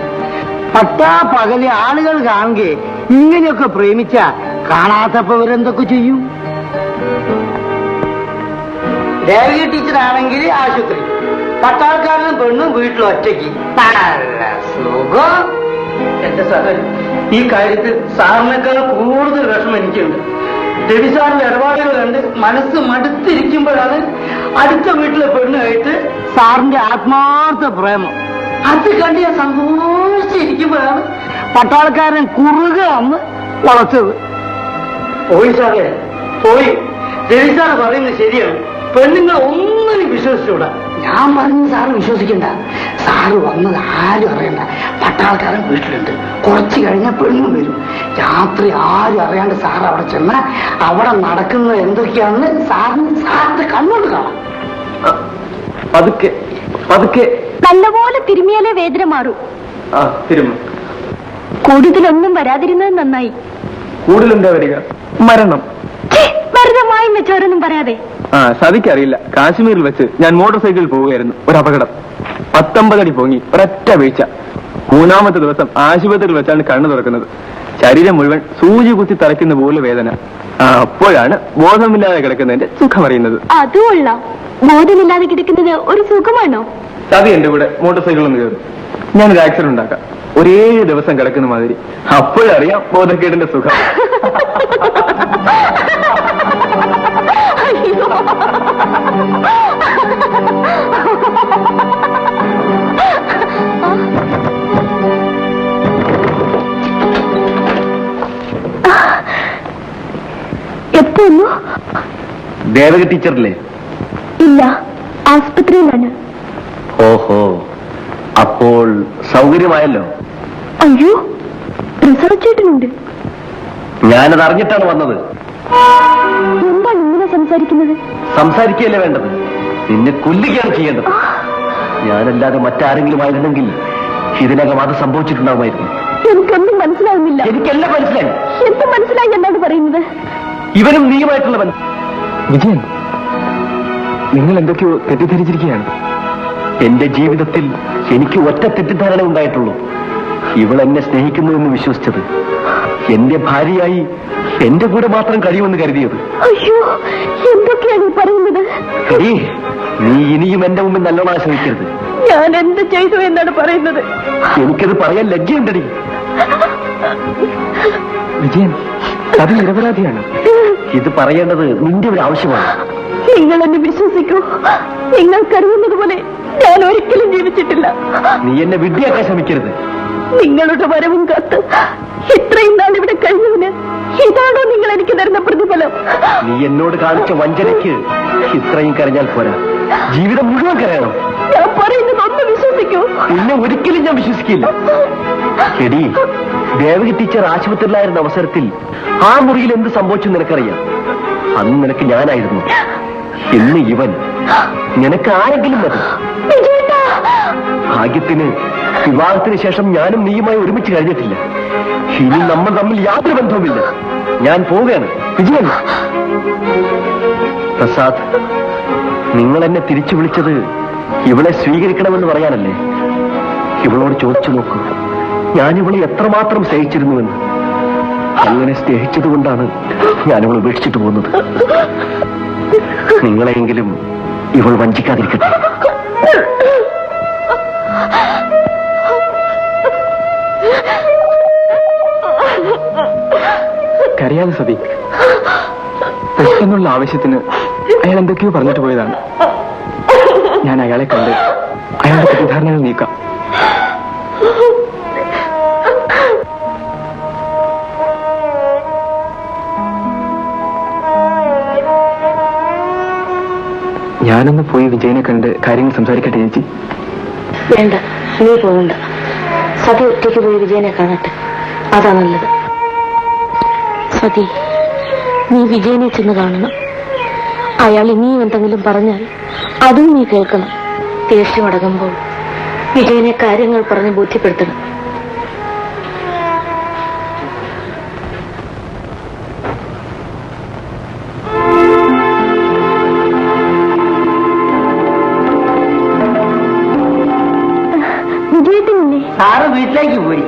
പകല് ആളുകൾ കാണുകയെ ഇങ്ങനെയൊക്കെ പ്രേമിച്ച കാണാത്തപ്പോ ഇവരെന്തൊക്കെ ചെയ്യും? ദേവിക ടീച്ചറാണെങ്കിൽ ആശുപത്രി, പട്ടാൾക്കാരനും പെണ്ണും വീട്ടിൽ ഒറ്റയ്ക്ക്. നല്ല സുഖം. എന്റെ സഹൻ, ഈ കാര്യത്തിൽ സാറിനേക്കാൾ കൂടുതൽ വിഷമം എനിക്കുണ്ട്. രവി സാറിന്റെ ഇടപാടുകൾ കണ്ട് മനസ്സ് മടുത്തിരിക്കുമ്പോഴാണ് അടുത്ത വീട്ടിലെ പെണ്ണുമായിട്ട് സാറിന്റെ ആത്മാർത്ഥ പ്രേമം. അത് കണ്ട് ഞാൻ സന്തോഷിച്ചിരിക്കുമ്പോഴാണ് പട്ടാൾക്കാരൻ കുറുകെ വന്ന് വളച്ചത്. പോയി സാറേ, പോയി. രവി സാർ പറയുന്നത് ശരിയാണ്. പെണ്ണുങ്ങൾ ഒന്നിനും വിശ്വസിച്ചൂടാ. ഞാൻ പറഞ്ഞു സാറ് വിശ്വസിക്കണ്ട. സാറ് വന്നത് ആരും അറിയണ്ട. പട്ടാൾക്കാരൻ വീട്ടിലുണ്ട്. കുറച്ച് കഴിഞ്ഞാൽ പെണ്ണും വരും. രാത്രി ആരും അറിയാണ്ട് സാർ അവിടെ ചെന്ന അവിടെ നടക്കുന്നത് എന്തൊക്കെയാണെന്ന് സാറിന്റെ കണ്ണോട് കാണാം. പതുക്കെ പതുക്കെ നല്ലപോലെ തിരുമിയാലേ വേദന മാറൂ. തിരുമ്മ. കൂടുതലൊന്നും വരാതിരുന്നത് നന്നായി. കൂടുതലെന്താ വരിക? മരണം. വെറുതെ വായും വെച്ചോരൊന്നും പറയാതെ. സതിക്കറിയില്ല. കാശ്മീരിൽ വെച്ച് ഞാൻ മോട്ടോർ സൈക്കിളിൽ പോവുകയായിരുന്നു. ഒരു അപകടം. 19 അടി പൊങ്ങി, ഒരൊറ്റ വീഴ്ച. 3ാമത്തെ ദിവസം ആശുപത്രിയിൽ വെച്ചാണ് കണ്ണു തുറക്കുന്നത്. ശരീരം മുഴുവൻ സൂചി കുത്തി തറയ്ക്കുന്ന പോലെ വേദന. അപ്പോഴാണ് ബോധമില്ലാതെ കിടക്കുന്നതിന്റെ സുഖം അറിയുന്നത്. അതുകൊള്ള ബോധമില്ലാതെ കിടക്കുന്നത് ഒരു സുഖമാണോ? സതി എന്റെ കൂടെ മോട്ടോർ സൈക്കിളിൽ ഒന്ന് കയറും. ഞാനൊരു ആക്സിഡന്റ് ഉണ്ടാക്കാം. 7 ദിവസം കിടക്കുന്ന മാതിരി. അപ്പോഴറിയാം ബോധക്കേടിന്റെ സുഖം. എപ്പോന്നു? ദേവക ടീച്ചറില്ലേ? ഇല്ല, ആസ്പത്രിയിലാണ്. ഓഹോ, അപ്പോൾ സൗകര്യമായല്ലോ. അയ്യോ, റിസർച്ചേട്ടനുണ്ട്. ഞാനത് അറിഞ്ഞിട്ടാണ് വന്നത്. എന്താണ് ഇങ്ങനെ സംസാരിക്കുന്നത്? സംസാരിക്കുകയല്ലേ വേണ്ടത്, നിന്നെ കൊല്ലുകയാണ് ചെയ്യേണ്ടത്. ഞാനല്ലാതെ മറ്റാരെങ്കിലും ആയിരുന്നെങ്കിൽ ഇതിനകം അത് സംഭവിച്ചിട്ടുണ്ടാവുമായിരുന്നു. എനിക്കൊന്നും മനസ്സിലാവുന്നില്ല. എനിക്കെല്ലാം മനസ്സിലായി. എന്ത് മനസ്സിലായി എന്നാണ് പറയുന്നത്? ഇവനും നീയുമായിട്ടുള്ള ബന്ധം. വിജയൻ, നിങ്ങൾ എന്തൊക്കെയോ തെറ്റിദ്ധരിച്ചിരിക്കുകയാണ്. എന്റെ ജീവിതത്തിൽ എനിക്ക് ഒറ്റ തെറ്റിദ്ധാരണ ഉണ്ടായിട്ടുള്ളൂ. ഇവൾ എന്നെ സ്നേഹിക്കുന്നു എന്ന് വിശ്വസിച്ചത്. എന്റെ ഭാര്യയായി എന്റെ കൂടെ മാത്രം കഴിയുമെന്ന് കരുതിയത്. അയ്യോ, എന്തൊക്കെയാണ് പറയുന്നത്? നീ ഇനിയും എന്റെ മുമ്പിൽ നല്ലോണം ശ്രമിക്കരുത്. ഞാൻ എന്ത് ചെയ്തു എന്നാണ് പറയുന്നത്? എനിക്കത് പറയാൻ ലജ്ജയുണ്ടടി. വിജയൻ, അത് നിരപരാധിയാണ്. ഇത് പറയേണ്ടത് നിന്റെ ഒരു ആവശ്യമാണ്. നിങ്ങൾ എന്നെ വിശ്വസിക്കൂ. നിങ്ങൾ കരുതുന്നത് പോലെ ഞാൻ ഒരിക്കലും ജീവിച്ചിട്ടില്ല. നീ എന്നെ വിഡ്ഢിയാക്കാൻ ശ്രമിക്കരുത്. നിങ്ങളുടെ വരവും കാത്ത് ഇത്രയും നാൾ ഇവിടെ കഴിഞ്ഞതിന് ഇതാണോ നിങ്ങൾ എനിക്ക് തരുന്ന പ്രതിഫലം? നീ എന്നോട് കാണിച്ച വഞ്ചനയ്ക്ക് ഇത്രയും കരഞ്ഞാൽ പോരാ, ജീവിതം മുഴുവൻ കരയണം. ഞാൻ പറയുന്നത് ഒന്ന് വിശ്വസിക്കൂ. നിന്നെ ഒരിക്കലും ഞാൻ വിശ്വസിക്കില്ല. എടി, ദേവകി ടീച്ചർ ആശുപത്രിയിലായിരുന്ന അവസരത്തിൽ ആ മുറിയിൽ എന്ത് സംഭവിച്ചു നിനക്കറിയാം. അന്ന് നിനക്ക് ഞാനായിരുന്നു, ഇന്ന് ഇവൻ. നിനക്ക് ആരെങ്കിലും മതി. ഭാഗ്യത്തിന് വിവാഹത്തിന് ശേഷം ഞാനും നീയുമായി ഒരുമിച്ച് കഴിഞ്ഞിട്ടില്ല. ഇനി നമ്മൾ തമ്മിൽ യാതൊരു ബന്ധവുമില്ല. ഞാൻ പോവുകയാണ്. വിജയൻ. പ്രസാദ്, നിങ്ങൾ എന്നെ തിരിച്ചു വിളിച്ചത് ഇവളെ സ്വീകരിക്കണമെന്ന് പറയാനല്ലേ? ഇവളോട് ചോദിച്ചു നോക്കൂ, ഞാൻ ഇവളെ എത്രമാത്രം സ്നേഹിച്ചിരുന്നുവെന്ന്. അങ്ങനെ സ്നേഹിച്ചത് കൊണ്ടാണ് ഞാൻ ഇവൾ ഉപേക്ഷിച്ചിട്ട് പോകുന്നത്. നിങ്ങളെയെങ്കിലും ഇവൾ വഞ്ചിക്കാതിരിക്കട്ടെ. കരയാതെ സതി. പെട്ടെന്നുള്ള ആവശ്യത്തിന് അയാൾ എന്തൊക്കെയോ പറഞ്ഞിട്ട് പോയതാണ്. ഞാൻ അയാളെ കണ്ട് അയാളുടെ തെറ്റിദ്ധാരണകൾ നീക്കാം. ഞാനൊന്ന് പോയി വിജയനെ കണ്ട് കാര്യങ്ങൾ സംസാരിക്കട്ടെ ചേച്ചി. വേണ്ട, നീ പോകണ്ട. സതി ഒറ്റയ്ക്ക് പോയി വിജയനെ കാണട്ടെ, അതാ നല്ലത്. സതി, നീ വിജയനെ ചെന്ന് കാണണം. അയാൾ ഇനിയും എന്തെങ്കിലും പറഞ്ഞാൽ അതും നീ കേൾക്കണം. ദേഷ്യമടങ്ങുമ്പോൾ വിജയനെ കാര്യങ്ങൾ പറഞ്ഞ് ബോധ്യപ്പെടുത്തണം. വിജയത്തിനില്ലേ? സാറ് വീട്ടിലേക്ക് പോയി.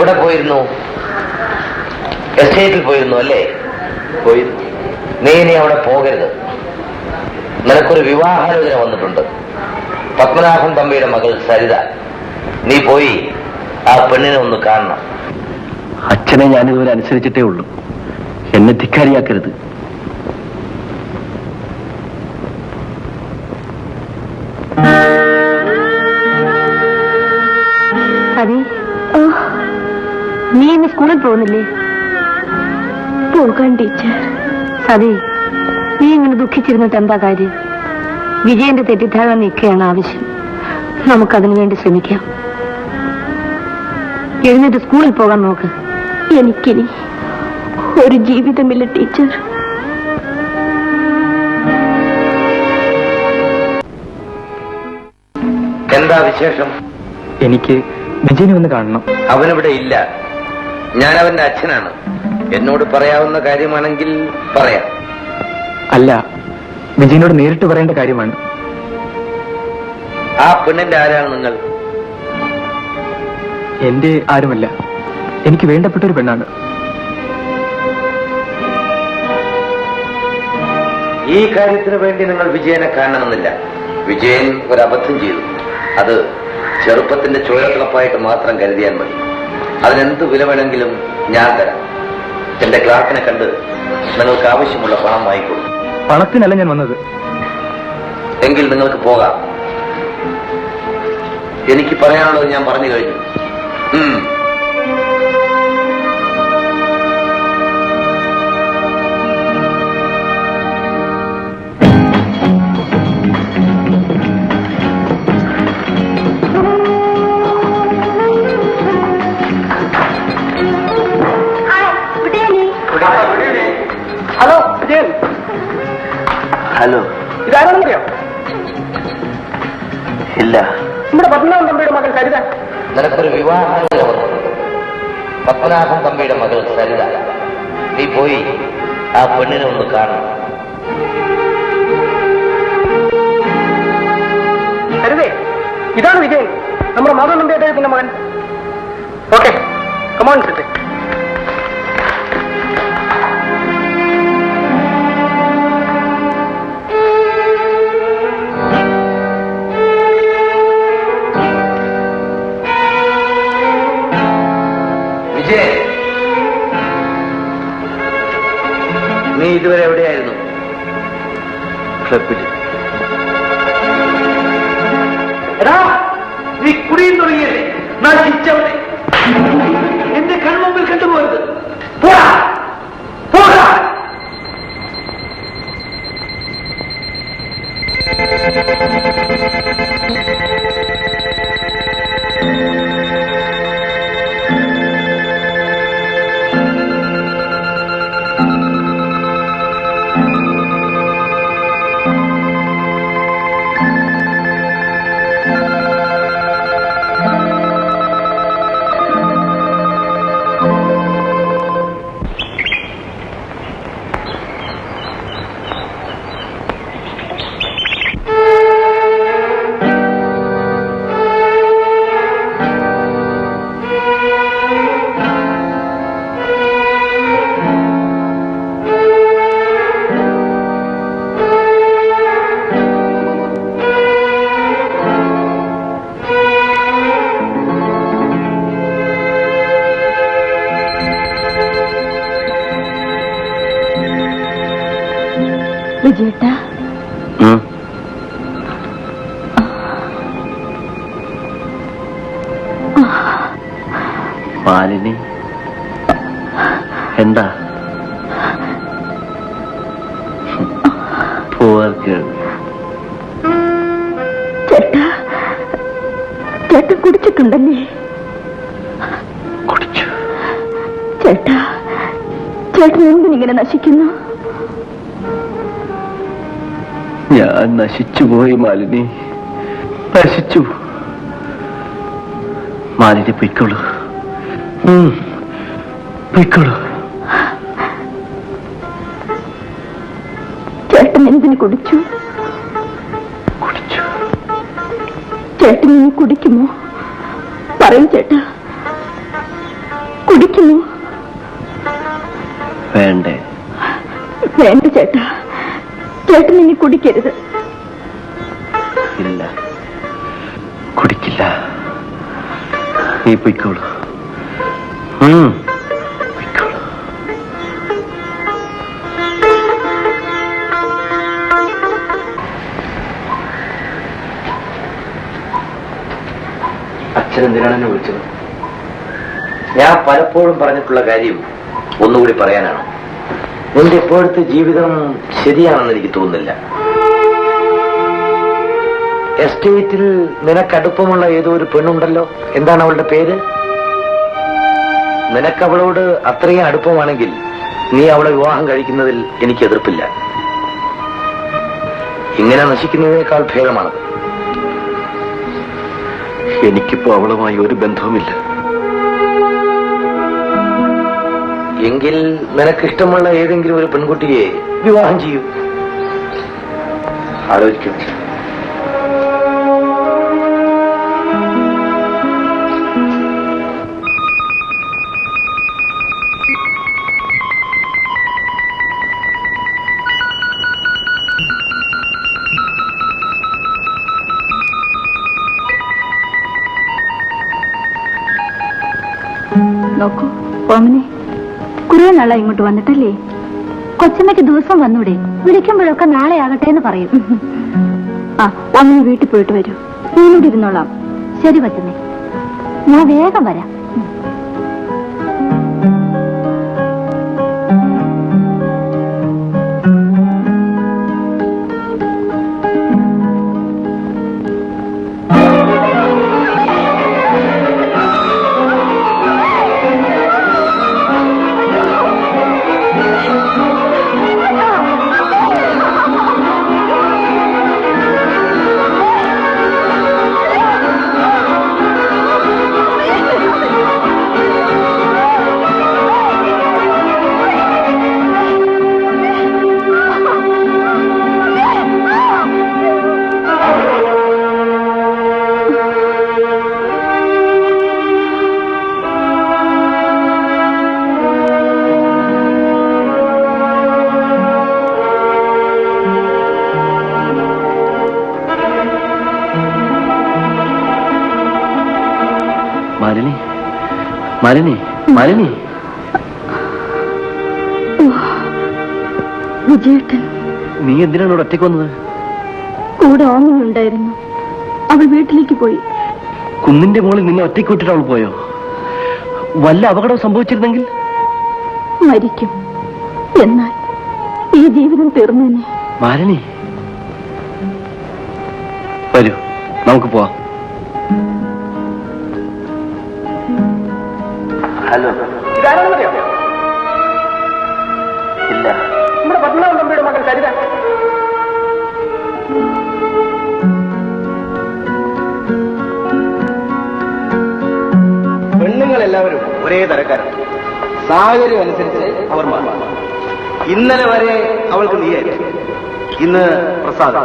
എവിടെ പോയിരുന്നു? എസ്റ്റേറ്റിൽ പോയിരുന്നു അല്ലേ? പോയിരുന്നു. നീ ഇനി അവിടെ പോകരുത്. നിനക്കൊരു വിവാഹാലോചന വന്നിട്ടുണ്ട്. പത്മനാഭൻ തമ്പിയുടെ മകൾ സരിത. നീ പോയി ആ പെണ്ണിനെ ഒന്ന് കാണണം. അച്ഛനെ ഞാനിതുവരെ അനുസരിച്ചിട്ടേ ഉള്ളൂ. എന്നെ ധിക്കാരിയാക്കരുത്. സതി, നീ ഇന്ന് സ്കൂളിൽ പോകുന്നില്ലേ? പോകാൻ ടീച്ചർ. സതി, നീ ഇങ്ങനെ ദുഃഖിച്ചിരുന്നിട്ട് എന്താ കാര്യം? വിജയന്റെ തെറ്റിദ്ധാരണ നീക്കുകയാണ് ആവശ്യം. നമുക്കതിനു വേണ്ടി ശ്രമിക്കാം. എഴുന്നേറ്റ് സ്കൂളിൽ പോകാൻ നോക്ക്. എനിക്കിനി ഒരു ജീവിതമില്ല ടീച്ചർ. എന്താ വിശേഷം? എനിക്ക് വിജയനെ ഒന്ന് കാണണം. അവനിവിടെ ഇല്ല. ഞാൻ അവന്റെ അച്ഛനാണ്. എന്നോട് പറയാവുന്ന കാര്യമാണെങ്കിൽ പറയാം. അല്ല, വിജയനോട് നേരിട്ട് പറയേണ്ട കാര്യമാണ്. ആ പെണ്ണിന്റെ ആരാണ് നിങ്ങൾ? എന്റെ ആരുമല്ല, എനിക്ക് വേണ്ടപ്പെട്ട ഒരു പെണ്ണാണ്. ഈ കാര്യത്തിന് വേണ്ടി നിങ്ങൾ വിജയനെ കാണണമെന്നില്ല. വിജയൻ ഒരു അബദ്ധം ചെയ്തു. അത് ചെറുപ്പത്തിന്റെ ചുഴലത്തിളപ്പായിട്ട് മാത്രം കരുതിയാൽ മതി. അതിനെന്ത് വില വേണമെങ്കിലും ഞാൻ തരാം. എന്റെ ക്ലാർക്കിനെ കണ്ട് നിങ്ങൾക്ക് ആവശ്യമുള്ള പണം വാങ്ങിക്കൊള്ളൂ. പണത്തിനല്ല ഞാൻ വന്നത്. എങ്കിൽ നിങ്ങൾക്ക് പോകാം. എനിക്ക് പറയാനുള്ളത് ഞാൻ പറഞ്ഞു കഴിഞ്ഞു. ഹലോ വിജയൻ. ഹലോ. ഇതാരാണെന്നറിയോ? ഇല്ല. നമ്മുടെ പത്മനാഭൻ തമ്പിയുടെ മകൻ സരിത. നിനക്കൊരു വിവാഹാലോചന വന്നിട്ടുണ്ട്. പത്മനാഭൻ തമ്പിയുടെ മകൾ സരിത. നീ പോയി ആ പെണ്ണിനെ ഒന്ന് കാണണം. സരിതേ, ഇതാണ് വിജയൻ, നമ്മുടെ മാധവൻ തമ്പി അദ്ദേഹത്തിന്റെ മകൻ. Okay, come on sit. നീ ഇതുവരെ എവിടെയായിരുന്നു? ക്ലബിൽ. എടാ, നീ കുടിയും തുടങ്ങിയല്ലേ? നശിച്ചവനെ എന്റെ കൺമുമ്പിൽ കണ്ടുപോയത്. പോടാ പോടാ. വിജയേട്ടാ, മാലിനി, എന്താ? ചേട്ടാ, ചേട്ടൻ കുടിച്ചിട്ടുണ്ടല്ലേ? കുടിച്ചു. ചേട്ടാ, ചേട്ടൻ എന്തിനിങ്ങനെ നശിക്കുന്നു? ഞാൻ നശിച്ചുപോയി മാലിനി, നശിച്ചു. മാലിനി പൊയ്ക്കോളൂ, പൊയ്ക്കോളൂ. ചേട്ടൻ എന്തിനു കുടിച്ചു? കുടിച്ചു. ചേട്ടൻ ഇനി കുടിക്കുമോ? പറയൂ ചേട്ടാ. കുടിക്കുന്നു. വേണ്ടേ? വേണ്ട ചേട്ടാ, ചേട്ടൻ ഇനി കുടിക്കരുത്. ഇല്ല, കുടിക്കില്ല. നീ പൊയ്ക്കോളൂ. പൊയ്ക്കോളൂ. അച്ഛൻ എന്തിനാണ് എന്നെ വിളിച്ചത്? ഞാൻ പലപ്പോഴും പറഞ്ഞിട്ടുള്ള കാര്യം ഒന്നുകൂടി പറയാനാണ്. നിന്റെ ഇപ്പോഴത്തെ ജീവിതം ശരിയാണെന്ന് എനിക്ക് തോന്നുന്നില്ല. എസ്റ്റേറ്റിൽ നിനക്കടുപ്പമുള്ള ഏതോ ഒരു പെണ്ണുണ്ടല്ലോ, എന്താണ് അവളുടെ പേര്? നിനക്കവളോട് അത്രയും അടുപ്പമാണെങ്കിൽ നീ അവളെ വിവാഹം കഴിക്കുന്നതിൽ എനിക്ക് എതിർപ്പില്ല. ഇങ്ങനെ നശിക്കുന്നതിനേക്കാൾ ഭേദമാണത്. എനിക്കിപ്പോ അവളുമായി ഒരു ബന്ധവുമില്ല. എങ്കിൽ നിനക്കിഷ്ടമുള്ള ഏതെങ്കിലും ഒരു പെൺകുട്ടിയെ വിവാഹം ചെയ്യൂ. ആലോചിക്കും. നോക്കൂ ഓമനെ, കുറെ നാളെ ഇങ്ങോട്ട് വന്നിട്ടല്ലേ? കൊച്ചമ്മയ്ക്ക് ദിവസം വന്നൂടെ? വിളിക്കുമ്പോഴൊക്കെ നാളെ ആകട്ടെ എന്ന് പറയും. ആ, ഓമനെ വീട്ടിൽ പോയിട്ട് വരൂ. ഞാനിവിടെ ഇരുന്നോളാം. ശരി കൊച്ചമ്മേ, ഞാൻ വേഗം വരാം. മാലിനി, മാലിനി, മാലിനി. വിജയേട്ടൻ, നീ എന്തിനാണ് ഇവിടെ ഒറ്റയ്ക്ക് വന്നത്? കൂടെ ഓമനുണ്ടായിരുന്നു. അവൾ വീട്ടിലേക്ക് പോയി. കുന്നിന്റെ മുകളിൽ നിന്നെ ഒറ്റയ്ക്ക് വിട്ടിട്ട് അവൾ പോയോ? വല്ല അപകടം സംഭവിച്ചിരുന്നെങ്കിൽ? മരിക്കും. എന്നാൽ ഈ ജീവിതം തീർന്നേനെ. മാലിനി, വരൂ, നമുക്ക് പോവാം. ഹലോ, ഇതാരാണെന്നറിയാം? ഇല്ല. നമ്മുടെ പത്മനാഭൻ തമ്പിയുടെ മകൻ കരുതാൻ. പെണ്ണുങ്ങളെല്ലാവരും ഒരേ തരക്കാരാണ്. സാഹചര്യം അനുസരിച്ച് അവർ മാറും. ഇന്നലെ വരെ അവൾക്ക് നീയായിരുന്നു, ഇന്ന് പ്രസാദ്.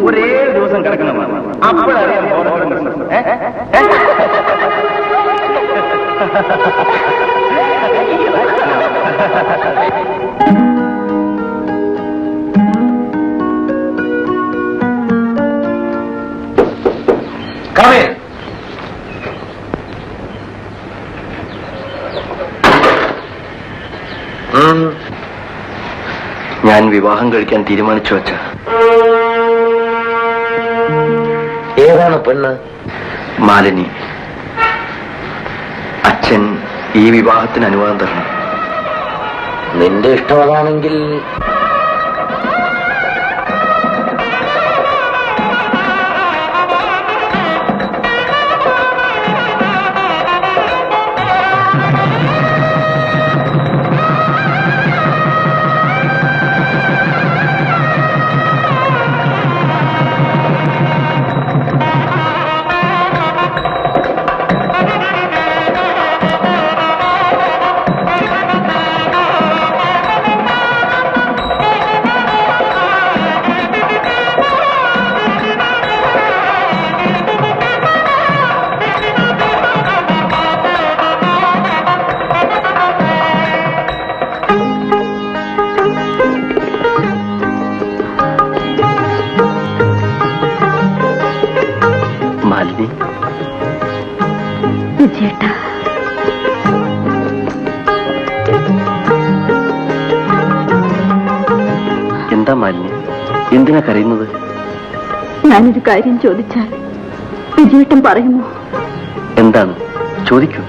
ഒരേ ദിവസം കിടക്കുന്നതാണ്. അപ്പോഴറിയാം ഞാൻ വിവാഹം കഴിക്കാൻ തീരുമാനിച്ചു വച്ച. ഏതാണ് പെണ്ണ്? മാലിനി. അച്ഛൻ ഈ വിവാഹത്തിന് അനുവാദം തരണം. നിന്റെ ഇഷ്ടം അതാണെങ്കിൽ എന്താ മാലിന്യ, എന്തിനാ കരയുന്നത്? ഞാനൊരു കാര്യം ചോദിച്ചാൽ വിജയേട്ടൻ പറയുമോ? എന്താണ്? ചോദിക്കൂ.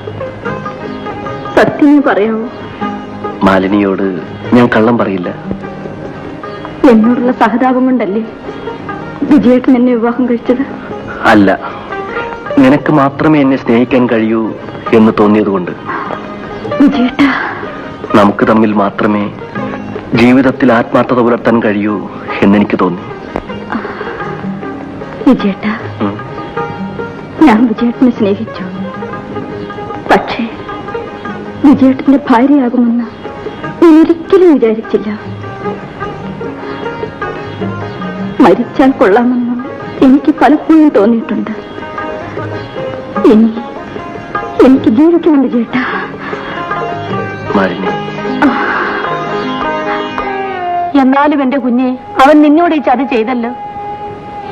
സത്യമേ പറയാമോ? മാലിനിയോട് ഞാൻ കള്ളം പറയില്ല. എന്നോടുള്ള സഹതാപം കൊണ്ടല്ലേ വിജയേട്ടൻ എന്നെ വിവാഹം കഴിച്ചത്? അല്ല, നിനക്ക് മാത്രമേ എന്നെ സ്നേഹിക്കാൻ കഴിയൂ എന്ന് തോന്നിയതുകൊണ്ട്. വിജയേട്ട, നമുക്ക് തമ്മിൽ മാത്രമേ ജീവിതത്തിൽ ആത്മാർത്ഥത പുലർത്താൻ കഴിയൂ എന്നെനിക്ക് തോന്നി. വിജയേട്ട, ഞാൻ വിജയേട്ടനെ സ്നേഹിച്ചു. പക്ഷേ വിജയേട്ടന്റെ ഭാര്യയാകുമെന്ന് ഞാൻ ഒരിക്കലും വിചാരിച്ചില്ല. മരിച്ചാൽ കൊള്ളാമെന്നും എനിക്ക് പലപ്പോഴും തോന്നിയിട്ടുണ്ട്. ഇനി എനിക്ക് ജീവിക്കണം വിജയേട്ട. മാലിനി, എന്നാലും എന്റെ കുഞ്ഞെ, അവൻ നിന്നോട് ഈ ചതി ചെയ്തല്ലോ.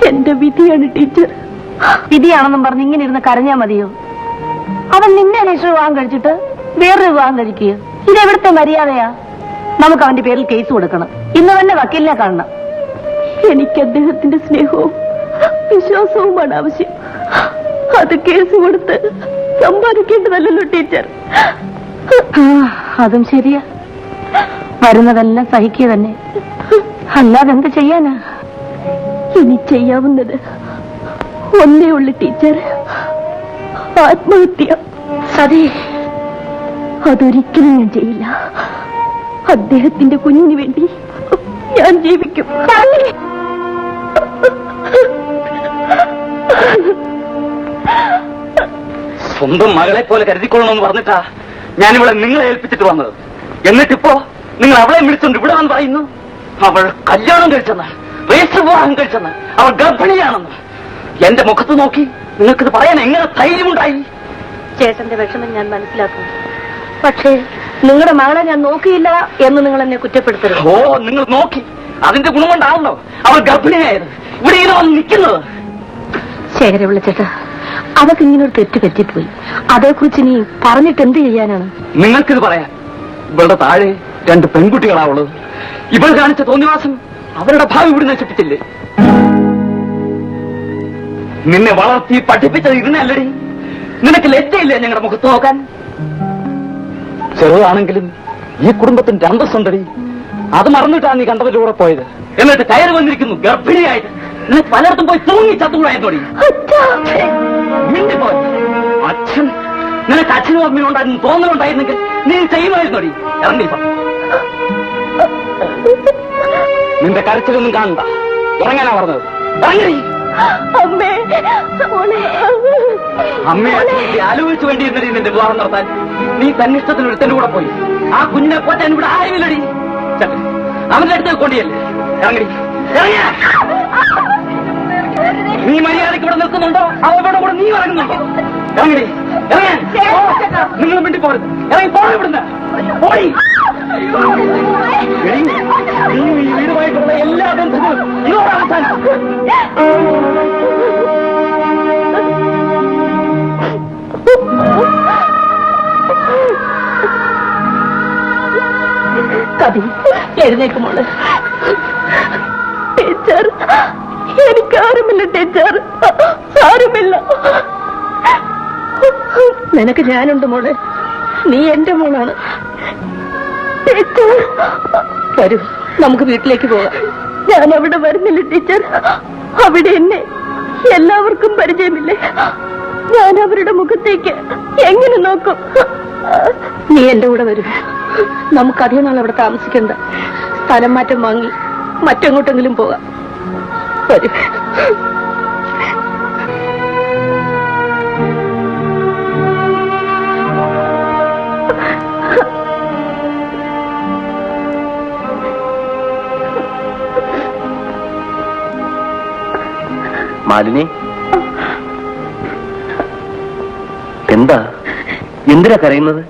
എന്റെ വിധിയാണ് ടീച്ചർ. വിധിയാണെന്നും പറഞ്ഞ് ഇങ്ങനെ ഇരുന്ന് കരഞ്ഞാ മതിയോ? അവൻ നിന്നെ രജിസ്റ്റർ വിവാഹം കഴിച്ചിട്ട് വേറൊരു വിവാഹം കഴിക്കുക, ഇതെവിടുത്തെ മര്യാദയാ? നമുക്ക് അവന്റെ പേരിൽ കേസ് കൊടുക്കണം. ഇന്ന് തന്നെ വക്കീലിനെ കാണണം. എനിക്ക് അദ്ദേഹത്തിന്റെ സ്നേഹവും വിശ്വാസവുമാണ് ആവശ്യം. അത് കേസ് കൊടുത്ത് സമ്പാദിക്കേണ്ടതല്ലോ ടീച്ചർ. അതും ശരിയാ. വരുന്നതെല്ലാം സഹിക്കുക തന്നെ, അല്ലാതെ എന്ത് ചെയ്യാനാ? ഇനി ചെയ്യാവുന്നത് ഒന്നേ ഉള്ളു ടീച്ചർ, ആത്മഹത്യ. സതി, അതൊരിക്കലും ഞാൻ ചെയ്യില്ല. അദ്ദേഹത്തിന്റെ കുഞ്ഞിന് വേണ്ടി ഞാൻ ജീവിക്കും. സ്വന്തം മകളെ പോലെ കരുതിക്കൊള്ളണമെന്ന് പറഞ്ഞിട്ടാ ഞാനിവിടെ നിങ്ങളെ ഏൽപ്പിച്ചിട്ട് വന്നത്. എന്നിട്ടിപ്പോ നിങ്ങൾ അവളെ വിളിച്ചോണ്ട് ഇവിടെ വന്ന് പറയുന്നു അവൾ കല്യാണം കഴിച്ചെന്ന്, രജിസ്റ്റർ വിവാഹം കഴിച്ചെന്ന്, അവൾ ഗർഭിണിയാണെന്ന്. എന്റെ മുഖത്ത് നോക്കി നിങ്ങൾക്കിത് പറയാൻ എങ്ങനെ ധൈര്യമുണ്ടായി? ചേട്ടന്റെ വിഷമം ഞാൻ മനസ്സിലാക്കുന്നു. പക്ഷേ നിങ്ങളുടെ മകളെ ഞാൻ നോക്കിയില്ല എന്ന് നിങ്ങൾ എന്നെ കുറ്റപ്പെടുത്തരുത്. ഓ, നിങ്ങൾ നോക്കി, അതിന്റെ ഗുണം കൊണ്ടാണല്ലോ അവൾ ഗർഭിണിയായത്, ഇവിടെ ഇങ്ങനെ വന്ന് നിൽക്കുന്നത്. ശേഖര വിളിച്ചിട്ട് അവർക്ക് ഇങ്ങനെ ഒരു തെറ്റ് പറ്റിപ്പോയി. അതേക്കുറിച്ച് നീ പറഞ്ഞിട്ട് എന്ത് ചെയ്യാനാണ്? നിങ്ങൾക്കിത് പറയാൻ ഇവളുടെ താഴെ 2 പെൺകുട്ടികളാവുള്ളത്. ഇവൾ കാണിച്ച തോന്നിവാസം അവരുടെ ഭാവി ഇവിടെ നശിപ്പിച്ചില്ലേ? നിന്നെ വളർത്തി പഠിപ്പിച്ചത് ഇതിനല്ലടി. നിനക്ക് ലജ്ജയില്ലേ ഞങ്ങളുടെ മുഖത്ത് നോക്കാൻ? ചെറുതാണെങ്കിലും ഈ കുടുംബത്തിന്റെ അന്തസ്സുണ്ടടി. അത് മറന്നിട്ടാണ് നീ കണ്ടതിലൂടെ പോയത്. എന്നിട്ട് കയറി വന്നിരിക്കുന്നു ഗർഭിണിയായിട്ട്. നിനക്ക് പലയിടത്തും പോയി തൂങ്ങി ചത്തുകൂടായിരുന്നോടി. മിണ്ടിപ്പോയി. അച്ഛൻ, നിനക്ക് അച്ഛനും അമ്മയും ഉണ്ടായിരുന്നു തോന്നലുണ്ടായിരുന്നെങ്കിൽ നീ ചെയ്യുമായിരുന്നോടി. ഇറങ്ങി നിന്റെ കരച്ചിലൊന്നും കാണണ്ട. ഇറങ്ങാനാ പറഞ്ഞത്. ഇറങ്ങി. അമ്മയെ ആലോചിച്ചു വേണ്ടിയിരുന്നടി നിന്റെ വിവാഹം നടത്താൻ. നീ തന്നിഷ്ടത്തിന് ഒരുത്തന്റെ കൂടെ പോയി. ആ കുഞ്ഞിനെ പോറ്റാൻ ഇവിടെ ആരുമില്ലടി. അവന്റെ അടുത്ത് കൊണ്ടിയല്ലേ. ഇറങ്ങടി. നീ മര്യാദയ്ക്ക് ഇവിടെ നിൽക്കുന്നുണ്ടോ? അവരുടെ കൂടെ നീ ഇറങ്ങുന്നുണ്ടോ? ഇറങ്ങടി. ഇറങ്ങാൻ നിങ്ങൾ വേണ്ടി പോകരുത്. ഇറങ്ങി പോയി ഇവിടുന്ന്. പോയി. നീ ഈ വീടുമായിട്ടുള്ള എല്ലാ ബന്ധങ്ങളും ഇതോടെ അവസാനിക്കും. കവി, എഴുന്നേക്കുമോള്. ടീച്ചർ, എനിക്കാരുമില്ല ടീച്ചർ, ആരുമില്ല. നിനക്ക് ഞാനുണ്ട് മോളെ. നീ എന്റെ മോളാണ്. ടീച്ചർ, വരൂ, നമുക്ക് വീട്ടിലേക്ക് പോകാം. ഞാൻ അവിടെ വരുന്നില്ല ടീച്ചർ. അവിടെ എന്നെ എല്ലാവർക്കും പരിചയമില്ലേ. ഞാൻ അവരുടെ മുഖത്തേക്ക് എങ്ങനെ നോക്കും? നീ എന്റെ കൂടെ വരൂ. നമുക്കധികം നാൾ അവിടെ താമസിക്കണ്ട. സ്ഥലം മാറ്റം വാങ്ങി മറ്റെങ്ങോട്ടെങ്കിലും പോകാം. വരൂ. മാലിനി, എന്താ, എന്തിനാ കരയുന്നത്?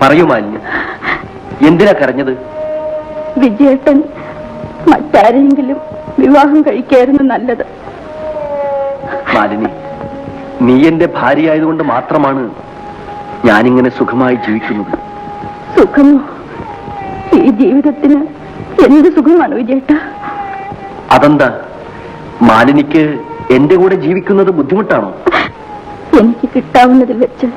പറയൂ മാലിനി, എന്തിനാ കരഞ്ഞത്? വിജയേട്ടൻ മറ്റാരെങ്കിലും വിവാഹം കഴിക്കായിരുന്നു നല്ലത്. മാലിനി, നീ എന്റെ ഭാര്യയായതുകൊണ്ട് മാത്രമാണ് ഞാനിങ്ങനെ സുഖമായി ജീവിക്കുന്നത്. സുഖമോ? ഈ ജീവിതത്തിന് എന്ത് സുഖമാണ് വിജയേട്ട. അതെന്താ, മാലിനിക്ക് എന്റെ കൂടെ ജീവിക്കുന്നത് ബുദ്ധിമുട്ടാണോ? എനിക്ക് കിട്ടാവുന്നതിൽ വെച്ച്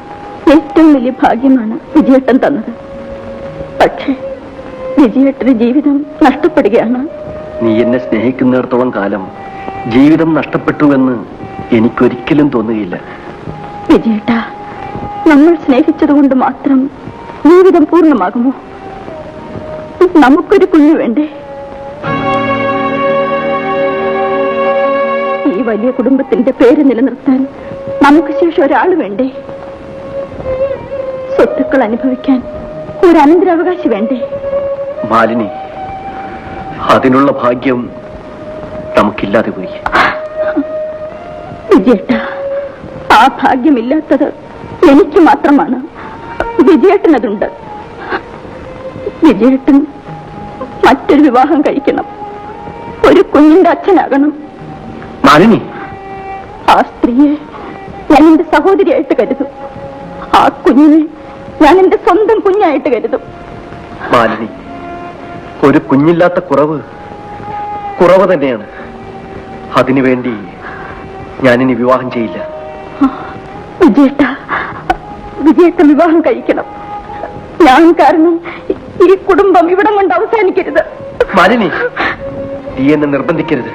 ഏറ്റവും വലിയ ഭാഗ്യമാണ് വിജയേട്ടൻ തന്നത്. പക്ഷേ വിജയേട്ടന്റെ ജീവിതം നഷ്ടപ്പെടുകയാണ്. നീ എന്നെ സ്നേഹിക്കുന്നിടത്തോളം കാലം ജീവിതം നഷ്ടപ്പെട്ടുവെന്ന് എനിക്കൊരിക്കലും തോന്നുകയില്ല. വിജയേട്ട, നമ്മൾ സ്നേഹിച്ചതുകൊണ്ട് മാത്രം ജീവിതം പൂർണ്ണമാകുമോ? നമുക്കൊരു കുഞ്ഞു വേണ്ടേ? ഈ വലിയ കുടുംബത്തിന്റെ പേര് നിലനിർത്താൻ നമുക്ക് ശേഷം ഒരാൾ വേണ്ടേ? സ്വത്തുക്കൾ അനുഭവിക്കാൻ ഒരു അനന്തരാവകാശി വേണ്ടേ? മാലിനി, അതിനുള്ള ഭാഗ്യം നമുക്കില്ലാതെ പോയി. വിജയേട്ട, ആ ഭാഗ്യമില്ലാത്തത് എനിക്ക് മാത്രമാണ്. വിജയേട്ടനതുണ്ട്. വിജയേട്ടൻ മറ്റൊരു വിവാഹം കഴിക്കണം, ഒരു കുഞ്ഞിന്റെ അച്ഛനാകണം. മാലിനി, ആ സ്ത്രീയെ ഞാൻ എന്റെ സഹോദരിയായിട്ട് കരുതും. ആ കുഞ്ഞിനെ ഞാൻ എന്റെ സ്വന്തം കുഞ്ഞായിട്ട് കരുതും. മാലിനി, ഒരു കുഞ്ഞില്ലാത്ത കുറവ് തന്നെയാണ്. അതിനുവേണ്ടി ഞാനിനി വിവാഹം ചെയ്യില്ല. വിജയേട്ടൻ വിവാഹം കഴിക്കണം. ഞാൻ കാരണം ഈ കുടുംബം ഇവിടം കൊണ്ട് അവസാനിക്കരുത്. മാലിനി, നീ എന്നെ നിർബന്ധിക്കരുത്.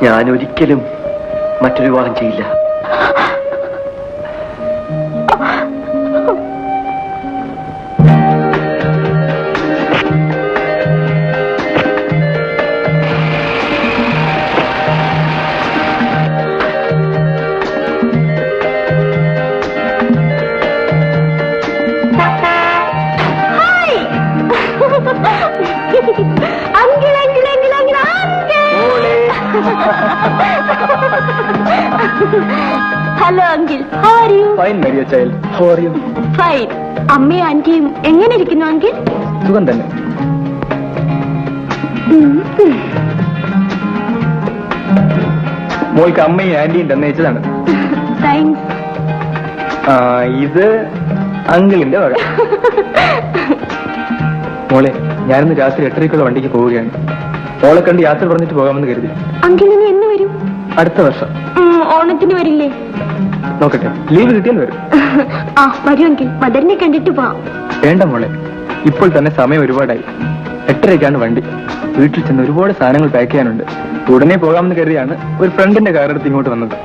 ഞാൻ ഒരിക്കലും മറ്റൊരു വിവാഹം ചെയ്യില്ല. Hello uncle, how are you? Fine my dear child, how are you? Fine. അമ്മയും ആന്റിയും എങ്ങനെ ഇരിക്കുന്നു അങ്കിൾ? സുഖം തന്നെ. മോൾക്ക് അമ്മയും ആന്റിയും തന്നയച്ചതാണ്. താങ്ക്സ്. ഇത് അങ്കിളിന്റെ വക. മോളെ, ഞാനിന്ന് രാത്രി 8:30 വണ്ടിക്ക് പോവുകയാണ്. മോളെ കണ്ട് യാത്ര പറഞ്ഞിട്ട് പോകാമെന്ന് കരുതി. അങ്കിൾ ഇനി എന്ന് വരും? അടുത്ത വർഷം. ഓണത്തിന് വരില്ലേ? നോക്കട്ടെ, ലീവ് കിട്ടിയാൽ വരും. ആ വരൂ അങ്കിൾ, മദറിനെ കണ്ടിട്ട് പോവാം. വേണ്ട മോളെ, ഇപ്പോൾ തന്നെ സമയം ഒരുപാടായി. 8:30 വണ്ടി. വീട്ടിൽ ചെന്ന് ഒരുപാട് സാധനങ്ങൾ പാക്ക് ചെയ്യാനുണ്ട്. ഉടനെ പോകാമെന്ന് കരുതിയാണ് ഒരു ഫ്രണ്ടിന്റെ കാർ എടുത്ത് ഇങ്ങോട്ട് വന്നത്.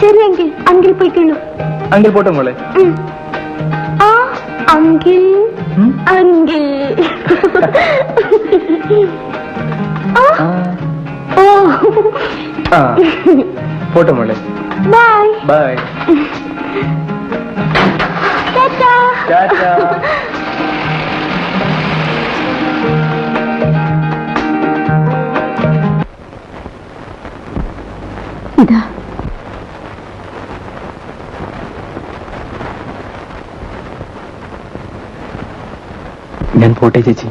ശരി അങ്കിൾ, അങ്കിൾ പോയിക്കോളൂ. അങ്കിൾ പോട്ടെ മോളെ. ആ അങ്കിൾ, അങ്കിൾ. ഓ, പോട്ടെ മോളെ. Bye bye. ടാറ്റാ. ടാറ്റാ. ഇതാ ഞാൻ പോട്ടെ ചേച്ചി.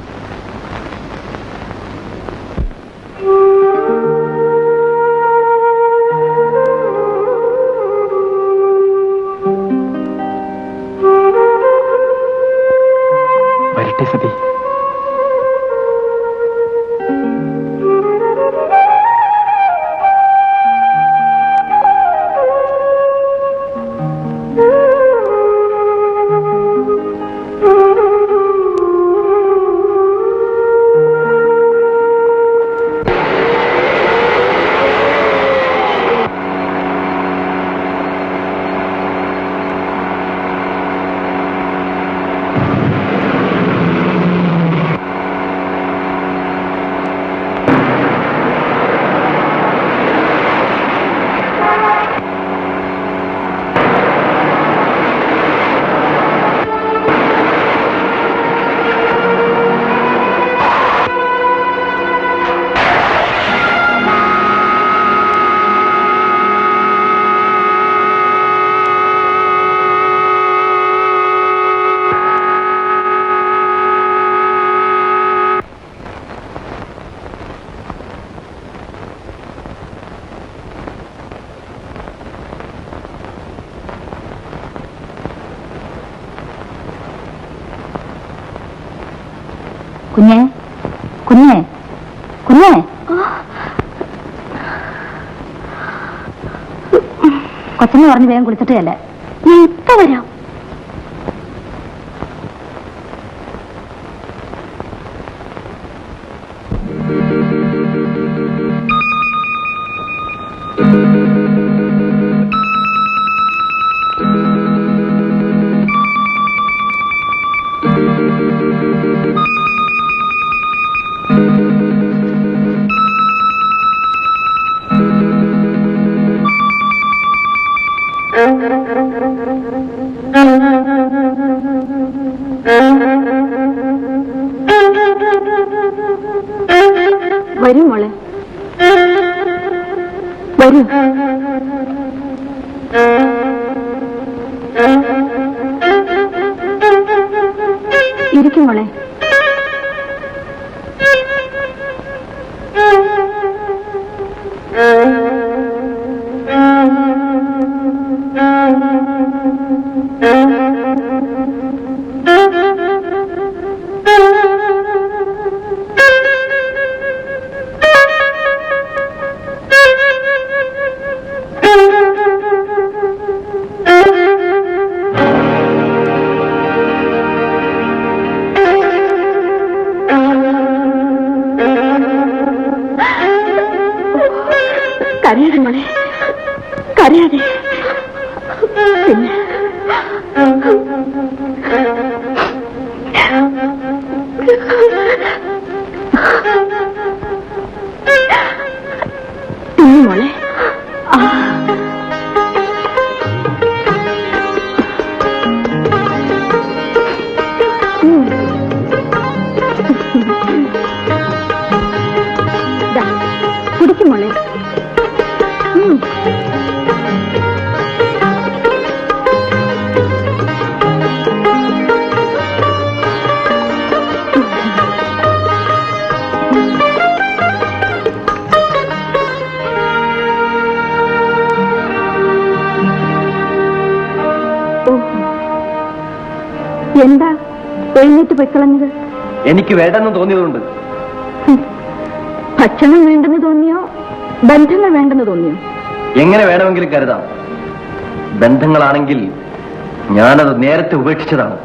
വരട്ടെ സതി. കുഞ്ഞേ കുഞ്ഞേ കൊച്ചമ്മ പറഞ്ഞ് വേഗം കുളിച്ചിട്ടല്ലേ ഞാൻ ഇപ്പൊ വരാം. വരൂ മോളെ വരൂ. ഇരിക്കും മോളെ. കരയാതെ മോളെ കരയാതെ. പിന്നെ മോളെ കുടിക്കും മോളെ. എന്താ എഴുന്നേറ്റ് പൊയ്ക്കളഞ്ഞത്? എനിക്ക് വേണ്ടെന്ന് തോന്നിയതുകൊണ്ട്. ഭക്ഷണം വേണ്ടെന്ന് തോന്നിയോ ബന്ധങ്ങൾ വേണ്ടെന്ന് തോന്നിയോ? എങ്ങനെ വേണമെങ്കിലും കരുതാം. ബന്ധങ്ങളാണെങ്കിൽ ഞാനത് നേരത്തെ ഉപേക്ഷിച്ചതാണ്.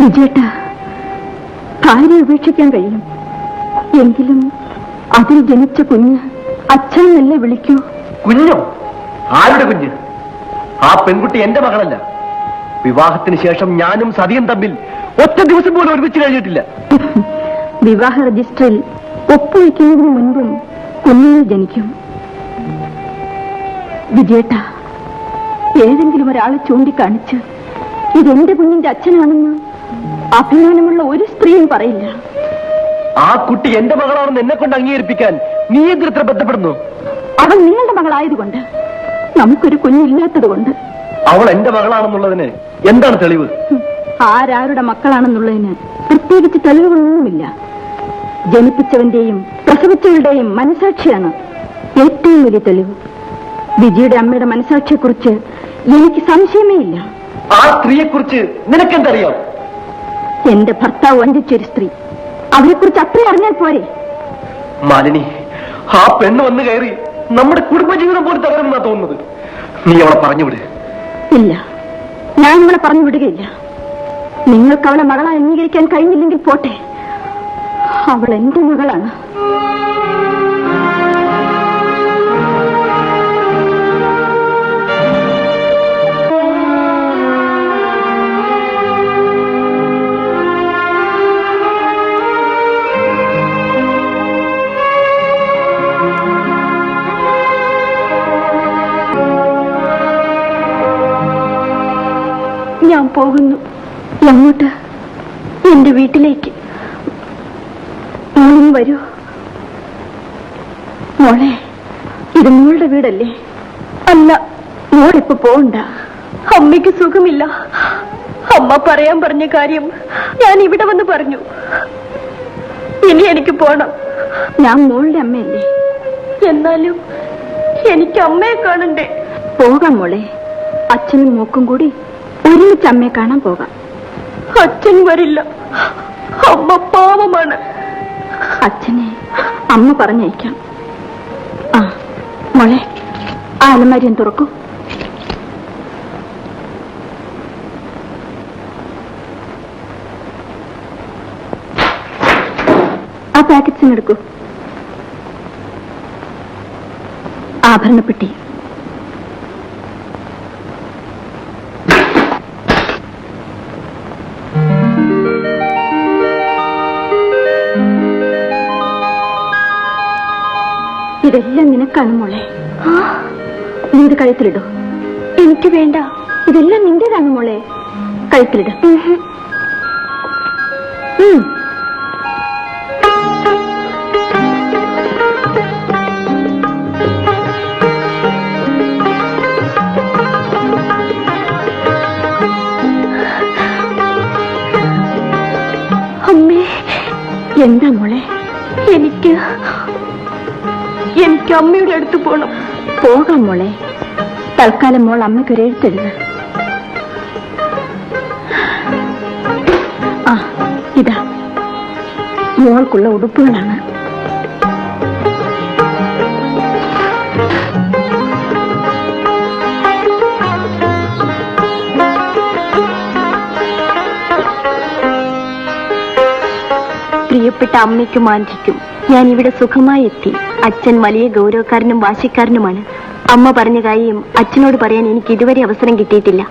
വിജയേട്ടാ, ഭാര്യ ഉപേക്ഷിക്കാൻ കഴിയും. എങ്കിലും അതിൽ ജനിച്ച കുഞ്ഞ് അച്ഛനെന്നല്ലേ വിളിക്കൂ. കുഞ്ഞോ? ആരുടെ കുഞ്ഞ്? ആ പെൺകുട്ടി എന്റെ മകളല്ല. വിവാഹത്തിന് ശേഷം ഞാനും സതിയും തമ്മിൽ ഒറ്റ ദിവസം പോലും ഒരുമിച്ച് കഴിഞ്ഞിട്ടില്ല. വിവാഹ രജിസ്റ്ററിൽ ഒപ്പുവയ്ക്കുന്നതിന് മുൻപും കുഞ്ഞുങ്ങൾ ജനിക്കും. വിജയേട്ടാ, ഏതെങ്കിലും ഒരാളെ ചൂണ്ടിക്കാണിച്ച് ഇതെന്റെ കുഞ്ഞിന്റെ അച്ഛനാണെന്ന് അഭിമാനമുള്ള ഒരു സ്ത്രീയും പറയില്ല. ആ കുട്ടി എന്റെ മകളാണെന്ന് എന്നെ കൊണ്ട് അംഗീകരിപ്പിക്കാൻ നീ എന്തിത്ര ബന്ധപ്പെടുന്നു? അവൾ നിങ്ങളുടെ മകളായതുകൊണ്ട്, നമുക്കൊരു കുഞ്ഞില്ലാത്തത് കൊണ്ട്. അവൾ എന്റെ മകളാണെന്നുള്ളതിന് എന്താണ് തെളിവ്? ആരാരുടെ മക്കളാണെന്നുള്ളതിന് പ്രത്യേകിച്ച് തെളിവുകളൊന്നുമില്ല. ജനിപ്പിച്ചവന്റെയും പ്രസവിച്ചവരുടെയും മനസാക്ഷിയാണ് ഏറ്റവും വലിയ തെളിവ്. വിജിയുടെ അമ്മയുടെ മനസാക്ഷിയെക്കുറിച്ച് എനിക്ക് സംശയമേ ഇല്ല. ആ സ്ത്രീയെക്കുറിച്ച് നിനക്കെന്തറിയാം? എന്റെ ഭർത്താവ് വഞ്ചിച്ചൊരു സ്ത്രീ. അവരെക്കുറിച്ച് അത്രേ അറിഞ്ഞാൽ പോരെ? മാലിനി, ആ പെണ്ണ് വന്ന് കയറി നമ്മുടെ കുടുംബജീവിതം പോലും തകരുമെന്നാ തോന്നുന്നത്. നീ അവളെ പറഞ്ഞുവിട്. ഇല്ല, ഞാൻ അവളെ പറഞ്ഞു വിടുകയില്ല. നിങ്ങൾക്ക് അവളെ മകളെ അംഗീകരിക്കാൻ കഴിഞ്ഞില്ലെങ്കിൽ പോട്ടെ. അവൾ എന്റെ മകളാണ്. ഞാൻ പോകുന്നു. എങ്ങോട്ട്? എന്റെ വീട്ടിലേക്ക്. മോളും വരൂ. മോളെ, ഇത് മോളുടെ വീടല്ലേ? അല്ല, മോളിപ്പോ പോകണ്ട. അമ്മയ്ക്ക് സുഖമില്ല. അമ്മ പറയാൻ പറഞ്ഞ കാര്യം ഞാൻ ഇവിടെ വന്ന് പറഞ്ഞു. ഇനി എനിക്ക് പോണം. ഞാൻ മോളുടെ അമ്മയല്ലേ? എന്നാലും എനിക്ക് അമ്മയെ കാണണ്ടേ? പോകാം മോളെ. അച്ഛനും മോക്കും കൂടി ഒരുമിച്ച് അമ്മയെ കാണാൻ പോകാം. അച്ഛൻ വരില്ല. അമ്മ പാവമാണ്. അച്ഛനെ അമ്മ പറഞ്ഞയക്കാം. ആ മോളെ, ആ അലമാരിയും തുറക്കൂ. ആ പാക്കറ്റ്സിന് എടുക്കൂ. ആഭരണപ്പെട്ടി, ഇതെല്ലാം നിനക്കാണ് മോളെ. നീ ഇത് കഴുത്തിലിടൂ. എനിക്ക് വേണ്ട, ഇതെല്ലാം നിന്റേതാണ് മോളെ. കഴുത്തിലിട. അമ്മേ, എന്താ മോളെ? എനിക്ക് അമ്മയുടെ അടുത്ത് പോകണം. പോകാം മോളെ. തൽക്കാലം മോൾ അമ്മയ്ക്കൊരു എഴുത്തെഴുത്. ആ, ഇതാ മോൾക്കുള്ള ഉടുപ്പുകളാണ്. പ്രിയപ്പെട്ട അമ്മയ്ക്കും ആന്റിക്കും ഞാൻ ഇവിടെ സുഖമായി എത്തി. അച്ഛൻ വലിയ ഗൗരവക്കാരനും വാശിക്കാരനുമാണ്. അമ്മ പറഞ്ഞ കാര്യം അച്ഛനോട് പറയാൻ എനിക്ക് ഇതുവരെ അവസരം കിട്ടിയിട്ടില്ല.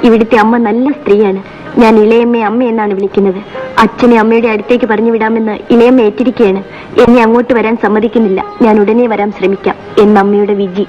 ഇവിടുത്തെ അമ്മ നല്ല സ്ത്രീയാണ്. ഞാൻ ഇളയമ്മയെ അമ്മ എന്നാണ് വിളിക്കുന്നത്. അച്ഛനെ അമ്മയുടെ അടുത്തേക്ക് പറഞ്ഞു വിടാമെന്ന് ഇളയമ്മ ഏറ്റിരിക്കുകയാണ്. എന്നെ അങ്ങോട്ട് വരാൻ സമ്മതിക്കുന്നില്ല. ഞാൻ ഉടനെ വരാൻ ശ്രമിക്കാം എന്ന് അമ്മയുടെ വിജി.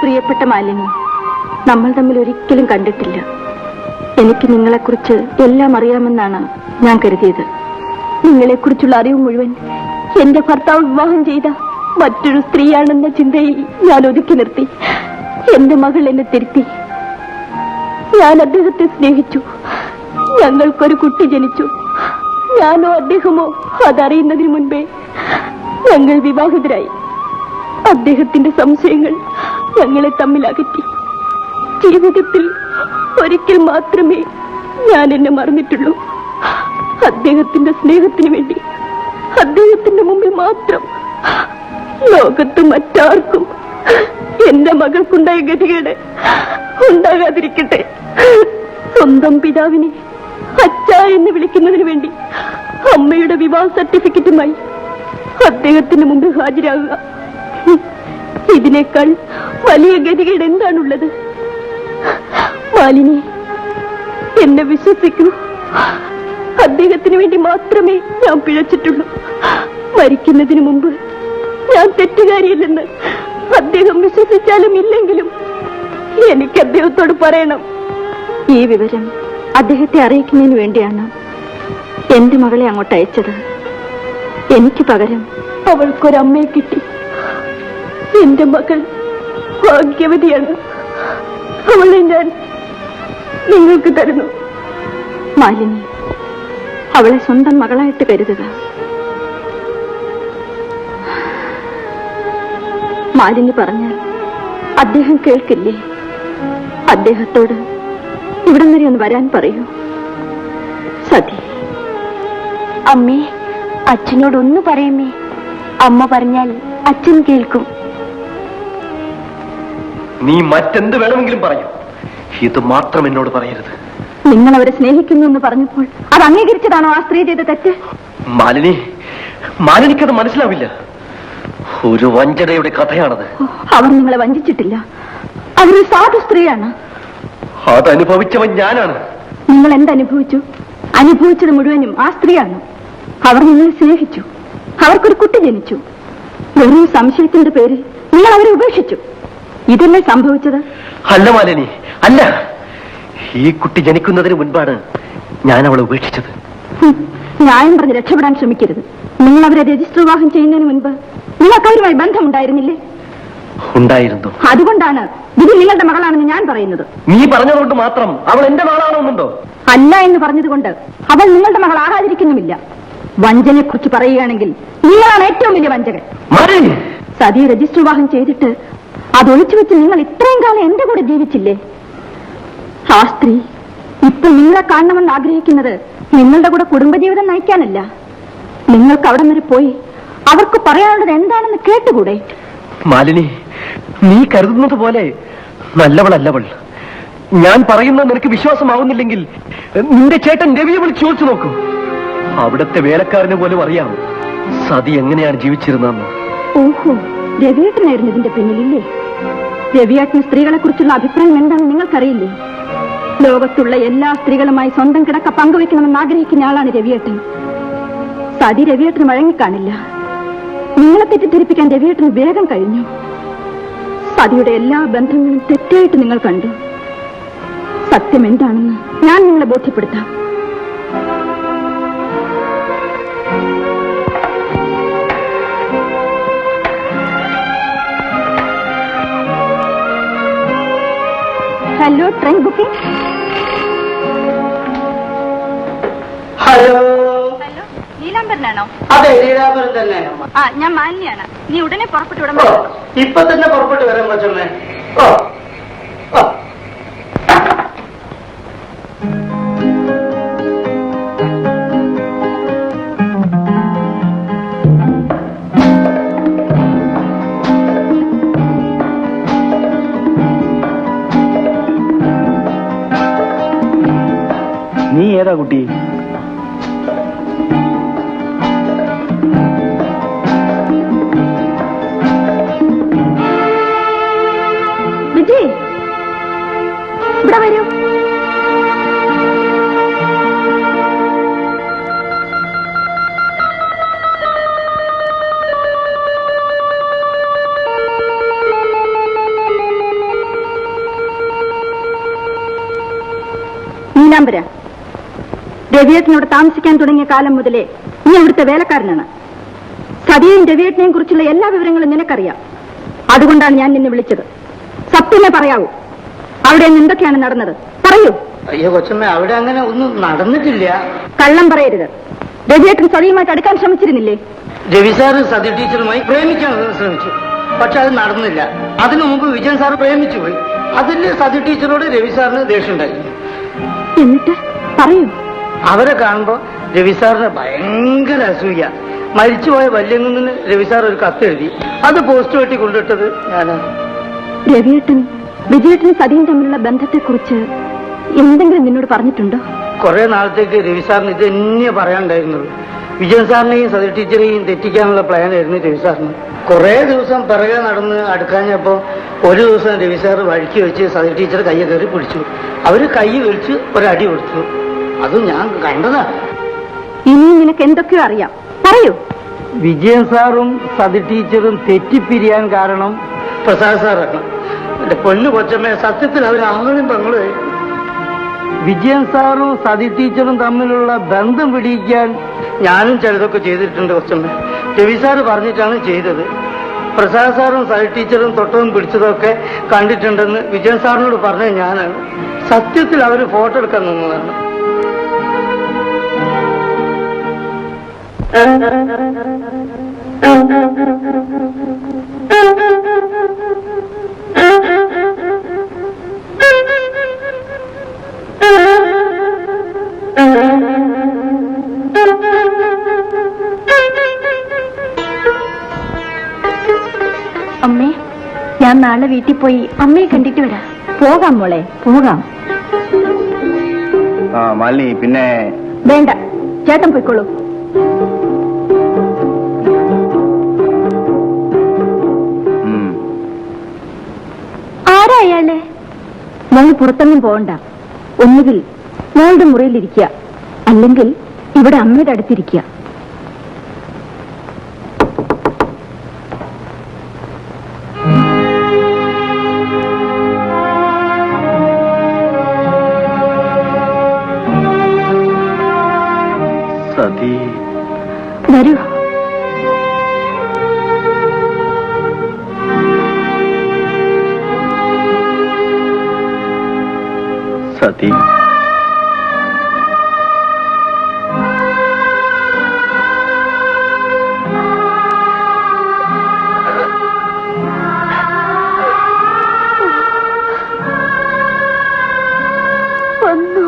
പ്രിയപ്പെട്ട മാലിനി, നമ്മൾ തമ്മിൽ ഒരിക്കലും കണ്ടിട്ടില്ല. എനിക്ക് നിങ്ങളെക്കുറിച്ച് എല്ലാം അറിയാമെന്നാണ് ഞാൻ കരുതിയത്. നിങ്ങളെക്കുറിച്ചുള്ള അറിവ് മുഴുവൻ എന്റെ ഭർത്താവ് വിവാഹം ചെയ്ത മറ്റൊരു സ്ത്രീയാണെന്ന ചിന്തയിൽ ഞാൻ ഒതുക്കി നിർത്തി. എന്റെ മകൾ എന്നെ തിരുത്തി. ഞാൻ അദ്ദേഹത്തെ സ്നേഹിച്ചു. ഞങ്ങൾക്കൊരു കുട്ടി ജനിച്ചു. ഞാനോ അദ്ദേഹമോ അതറിയുന്നതിന് മുൻപേ ഞങ്ങൾ വിവാഹിതരായി. അദ്ദേഹത്തിന്റെ സംശയങ്ങൾ ഞങ്ങളെ തമ്മിലകറ്റി. ജീവിതത്തിൽ ഒരിക്കൽ മാത്രമേ ഞാൻ എന്നെ മറന്നിട്ടുള്ളൂ. അദ്ദേഹത്തിന്റെ സ്നേഹത്തിന് വേണ്ടി, അദ്ദേഹത്തിന്റെ മുമ്പിൽ മാത്രം. ലോകത്ത് മറ്റാർക്കും എന്റെ മകൾക്കുണ്ടായ ഗതികേട് ഉണ്ടാകാതിരിക്കട്ടെ. സ്വന്തം പിതാവിനെ അച്ഛ എന്ന് വിളിക്കുന്നതിന് വേണ്ടി അമ്മയുടെ വിവാഹ സർട്ടിഫിക്കറ്റുമായി അദ്ദേഹത്തിന് മുമ്പിൽ ഹാജരാകുക. ഇതിനേക്കാൾ വലിയ ഗതികേട് എന്താണുള്ളത്? മാലിനി, എന്നെ വിശ്വസിക്കൂ. അദ്ദേഹത്തിന് വേണ്ടി മാത്രമേ ഞാൻ പിഴച്ചിട്ടുള്ളൂ. മരിക്കുന്നതിന് മുമ്പ് ഞാൻ തെറ്റുകാരിയല്ലെന്ന് അദ്ദേഹം വിശ്വസിച്ചാലും ഇല്ലെങ്കിലും എനിക്ക് അദ്ദേഹത്തോട് പറയണം. ഈ വിവരം അദ്ദേഹത്തെ അറിയിക്കുന്നതിന് വേണ്ടിയാണ് എന്റെ മകളെ അങ്ങോട്ട് അയച്ചത്. എനിക്ക് പകരം അവൾക്കൊരമ്മയെ കിട്ടി. എന്റെ മകൾ ഭാഗ്യവതിയാണ്. അവളെ ഞാൻ നിങ്ങൾക്ക് തരുന്നു. മാലിനി, അവളെ സ്വന്തം മകളായിട്ട് കരുതുക. മാലിനി പറഞ്ഞാൽ അദ്ദേഹം കേൾക്കില്ലേ? അദ്ദേഹത്തോട് ഇവിടം വരെ ഒന്ന് വരാൻ പറയൂ. സതി, അമ്മേ, അച്ഛനോടൊന്ന് പറയുമേ. അമ്മ പറഞ്ഞാൽ അച്ഛൻ കേൾക്കും. നീ മറ്റെന്ത് വേണമെങ്കിലും പറയൂ, ഇത് മാത്രം എന്നോട് പറയരുത്. നിങ്ങൾ അവരെ സ്നേഹിക്കുന്നു എന്ന് പറഞ്ഞപ്പോൾ അത് അംഗീകരിച്ചതാണോ ആ സ്ത്രീ ചെയ്ത തെറ്റ്? മാലിനി, മാലിനിക്കത് മനസ്സിലാവില്ല. ഒരു വഞ്ചനയുടെ കഥയാണത്. അവർ നിങ്ങളെ വഞ്ചിച്ചിട്ടില്ല. അവരൊരു സാധു സ്ത്രീയാണ്. അതനുഭവിച്ചവൻ ഞാനാണ്. നിങ്ങൾ എന്തനുഭവിച്ചു? അനുഭവിച്ചത് മുഴുവനും ആ സ്ത്രീയാണ്. അവർ നിങ്ങളെ സ്നേഹിച്ചു. അവർക്കൊരു കുട്ടി ജനിച്ചു. വെറും സംശയത്തിന്റെ പേരിൽ നിങ്ങൾ അവരെ ഉപേക്ഷിച്ചു. ഇതല്ലേ സംഭവിച്ചത്? അല്ല മാലിനി, അല്ല. ഈ കുട്ടി ജനിക്കുന്നതിന് മുൻപാണ് ഞാൻ അവളെ ഉപേക്ഷിച്ചത്. ന്യായം പറഞ്ഞ് രക്ഷപ്പെടാൻ ശ്രമിക്കരുത്. നിങ്ങൾ അവരെ രജിസ്റ്റർ വിവാഹം ചെയ്യുന്നതിന് മുൻപ് നിങ്ങൾക്ക് അവരുമായി ബന്ധമുണ്ടായിരുന്നില്ലേ? ഉണ്ടായിരുന്നു. അതുകൊണ്ടാണ് വിധി നിങ്ങളുടെ മകളാണെന്ന് ഞാൻ പറയുന്നത്. നീ പറഞ്ഞതുകൊണ്ട് മാത്രം അവൾ എന്റെ മകളാണെന്നുണ്ടോ? അല്ല എന്ന് പറഞ്ഞതുകൊണ്ട് അവൾ നിങ്ങളുടെ മകൾ ആകാതിരിക്കുന്നുമില്ല. വഞ്ചനയെ കുറിച്ച് പറയുകയാണെങ്കിൽ നിങ്ങളാണ് ഏറ്റവും വലിയ വഞ്ചകൻ. സതി രജിസ്റ്റർ വിവാഹം ചെയ്തിട്ട് അതൊളിച്ചു വെച്ച് നിങ്ങൾ ഇത്രയും കാലം എന്റെ കൂടെ ജീവിച്ചില്ലേ? ആ സ്ത്രീ ഇപ്പൊ നിങ്ങളെ കാണണമെന്ന് ആഗ്രഹിക്കുന്നത് നിങ്ങളുടെ കൂടെ കുടുംബജീവിതം നയിക്കാനല്ല. നിങ്ങൾക്ക് അവിടെ വരെ പോയി അവർക്ക് പറയാനുള്ളത് എന്താണെന്ന് കേട്ടുകൂടെ? മാലിനി, നീ കരുതുന്നത് പോലെ നല്ലവളല്ലവൾ. ഞാൻ പറയുന്നത് നിനക്ക് വിശ്വാസമാവുന്നില്ലെങ്കിൽ നിന്റെ ചേട്ടൻ രവിയെ വിളിച്ച് ചോദിച്ചു നോക്കൂ. അവിടുത്തെ വേലക്കാരന് പോലും അറിയാം സതി എങ്ങനെയാണ് ജീവിച്ചിരുന്നതെന്ന്. ഓഹോ, രവിയേട്ടനായിരുന്നു ഇതിന്റെ പിന്നിലില്ലേ? രവിയേട്ടന് സ്ത്രീകളെ കുറിച്ചുള്ള അഭിപ്രായം എന്താണെന്ന് നിങ്ങൾക്കറിയില്ലേ? ലോകത്തുള്ള എല്ലാ സ്ത്രീകളുമായി സ്വന്തം കിടക്ക പങ്കുവെക്കണമെന്ന് ആഗ്രഹിക്കുന്ന ആളാണ് രവിയേട്ടൻ. സതി രവിയേട്ടന് വഴങ്ങിക്കാണില്ല. നിങ്ങളെ തെറ്റിദ്ധരിപ്പിക്കാൻ രവിയേട്ടന് വേഗം കഴിഞ്ഞു. സതിയുടെ എല്ലാ ബന്ധങ്ങളും തെറ്റായിട്ട് നിങ്ങൾ കണ്ടു. സത്യം എന്താണെന്ന് ഞാൻ നിങ്ങളെ ബോധ്യപ്പെടുത്താം. Hello, train booking. Hello, hello, നീലാംബരനാണോ? അതെ, ലീലാപുരം തന്നെ. ആ, ഞാൻ മാലിന്യാണ്. നീ ഉടനെ പുറപ്പെട്ടു വിടാൻ. ഇപ്പൊ തന്നെ പുറപ്പെട്ട് വരാൻ കൊച്ചമ്മേ. ഓ ഓ നീ ഏതാ കുട്ടി? വിജയ്, ഇവിടെ വരൂ. നീലാംബര, രവിയേട്ടനോട് താമസിക്കാൻ തുടങ്ങിയ കാലം മുതലേ നീ അവിടുത്തെ വേലക്കാരനാണ്. സതിയെയും രവിയേട്ടനെയും കുറിച്ചുള്ള എല്ലാ വിവരങ്ങളും നിനക്കറിയാം. അതുകൊണ്ടാണ് ഞാൻ നിന്നെ വിളിച്ചത്. സത്യമേ പറയാവൂ. അവിടെ നിന്ന് എന്തൊക്കെയാണ് നടന്നത്? പറയൂ. അയ്യോ കൊച്ചമ്മ, അവിടെ അങ്ങനെ ഒന്നും നടന്നിട്ടില്ല. കള്ളം പറയരുത്. രവിയേട്ടൻ സതിയുമായിട്ട് അടുക്കാൻ ശ്രമിച്ചിരുന്നില്ലേ? രവി സാറ് സതി ടീച്ചറുമായി പ്രേമിക്കാൻ ശ്രമിച്ചു, പക്ഷെ അത് നടന്നില്ല. അതിനു മുമ്പ് വിജയൻ സാറ് പ്രേമിച്ചു പോയി. അതിൽ സതി ടീച്ചറോട് രവി സാറിന് ദേഷ്യമുണ്ടായി. എന്നിട്ട് പറയൂ. അവരെ കാണുമ്പോ രവി സാറിന് ഭയങ്കര അസൂയ. മരിച്ചുപോയ വല്യங்குന്നിന് രവി സാർ ഒരു കത്ത് എഴുതി. അത് പോസ്റ്റ് വെട്ടി കൊണ്ടിട്ടത് ഞാനാണ്. രവിയേട്ടൻ വിജയേട്ടനും സതിയും തമ്മിലുള്ള ബന്ധത്തെക്കുറിച്ച് എന്തെങ്കിലും നിന്നോട് പറഞ്ഞിട്ടുണ്ടോ? കുറെ നാളത്തേക്ക് രവി സാറിന് ഇത് തന്നെ പറയാനുണ്ടായിരുന്നുള്ളൂ. വിജയൻ സാറിനെയും സതി ടീച്ചറെയും തെറ്റിക്കാനുള്ള പ്ലാൻ ആയിരുന്നു രവി സാറിന്. കുറെ ദിവസം പിറകെ നടന്ന് അടുക്കാഞ്ഞപ്പോ ഒരു ദിവസം രവി സാർ വഴിക്ക് വെച്ച് സതി ടീച്ചർ കയ്യെ കയറി പിടിച്ചു. അവര് കൈ വിളിച്ച് ഒരടി കൊടുത്തു. അത് ഞാൻ കണ്ടതാ. ഇനിയും നിനക്ക് എന്തൊക്കെയോ അറിയാം. പറയൂ. വിജയൻ സാറും സതി ടീച്ചറും തെറ്റിപ്പിരിയാൻ കാരണം പ്രസാദ് സാറാണ്. എന്റെ പൊന്നു കൊച്ചമ്മ, സത്യത്തിൽ അവർ ആങ്ങളും പെങ്ങളും. വിജയൻ സാറും സതി ടീച്ചറും തമ്മിലുള്ള ബന്ധം പിടിക്കാൻ ഞാനും ചിലതൊക്കെ ചെയ്തിട്ടുണ്ട് കൊച്ചമ്മ. രവി സാറ് പറഞ്ഞിട്ടാണ് ചെയ്തത്. പ്രസാദ് സാറും സതി ടീച്ചറും തൊട്ടതും പിടിച്ചതൊക്കെ കണ്ടിട്ടുണ്ടെന്ന് വിജയൻ സാറിനോട് പറഞ്ഞത് ഞാനാണ്. സത്യത്തിൽ അവര് ഫോട്ടോ എടുക്കാൻ നിന്നതാണ്. അമ്മേ, ഞാൻ നാളെ വീട്ടിൽ പോയി അമ്മയെ കണ്ടിട്ട് വരാം. പോകാം മോളെ, പോകാം. ആ മാലിനി, പിന്നെ വേണ്ട, ചേട്ടൻ പോയിക്കോളൂ. ആരാ അയാളെ? മോള് പുറത്തൊന്നും പോകണ്ട. ഒന്നുകിൽ മോളുടെ മുറിയിലിരിക്കുക, അല്ലെങ്കിൽ ഇവിടെ അമ്മയുടെ അടുത്തിരിക്കുക. സതി, വരൂ. സതി, വന്നു.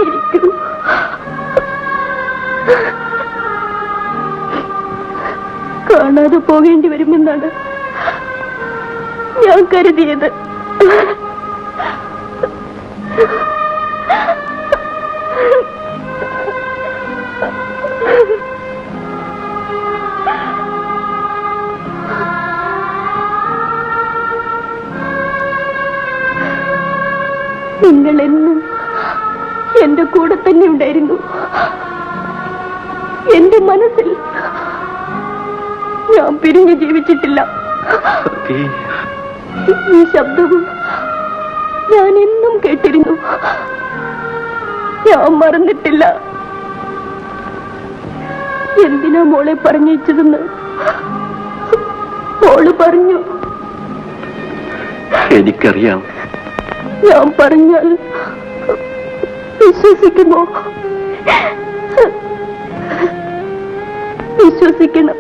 ഇരിക്കൂ. കാണാതെ പോകേണ്ടി വരുമെന്നാണ് ഞാൻ കരുതിയത്. നിങ്ങൾ എന്നും എന്റെ കൂടെ തന്നെ ഉണ്ടായിരുന്നു. എന്റെ മനസ്സിൽ ഞാൻ പിരിഞ്ഞു ജീവിച്ചിട്ടില്ല. ഈ ശബ്ദവും ഞാൻ എന്നും കേട്ടിരുന്നു. ഞാൻ മറന്നിട്ടില്ല. എന്തിനാ മോളെ പറഞ്ഞയച്ചതെന്ന് മോള് പറഞ്ഞു. എനിക്കറിയാം. ഞാൻ പറഞ്ഞാൽ വിശ്വസിക്കുമോ? വിശ്വസിക്കണം.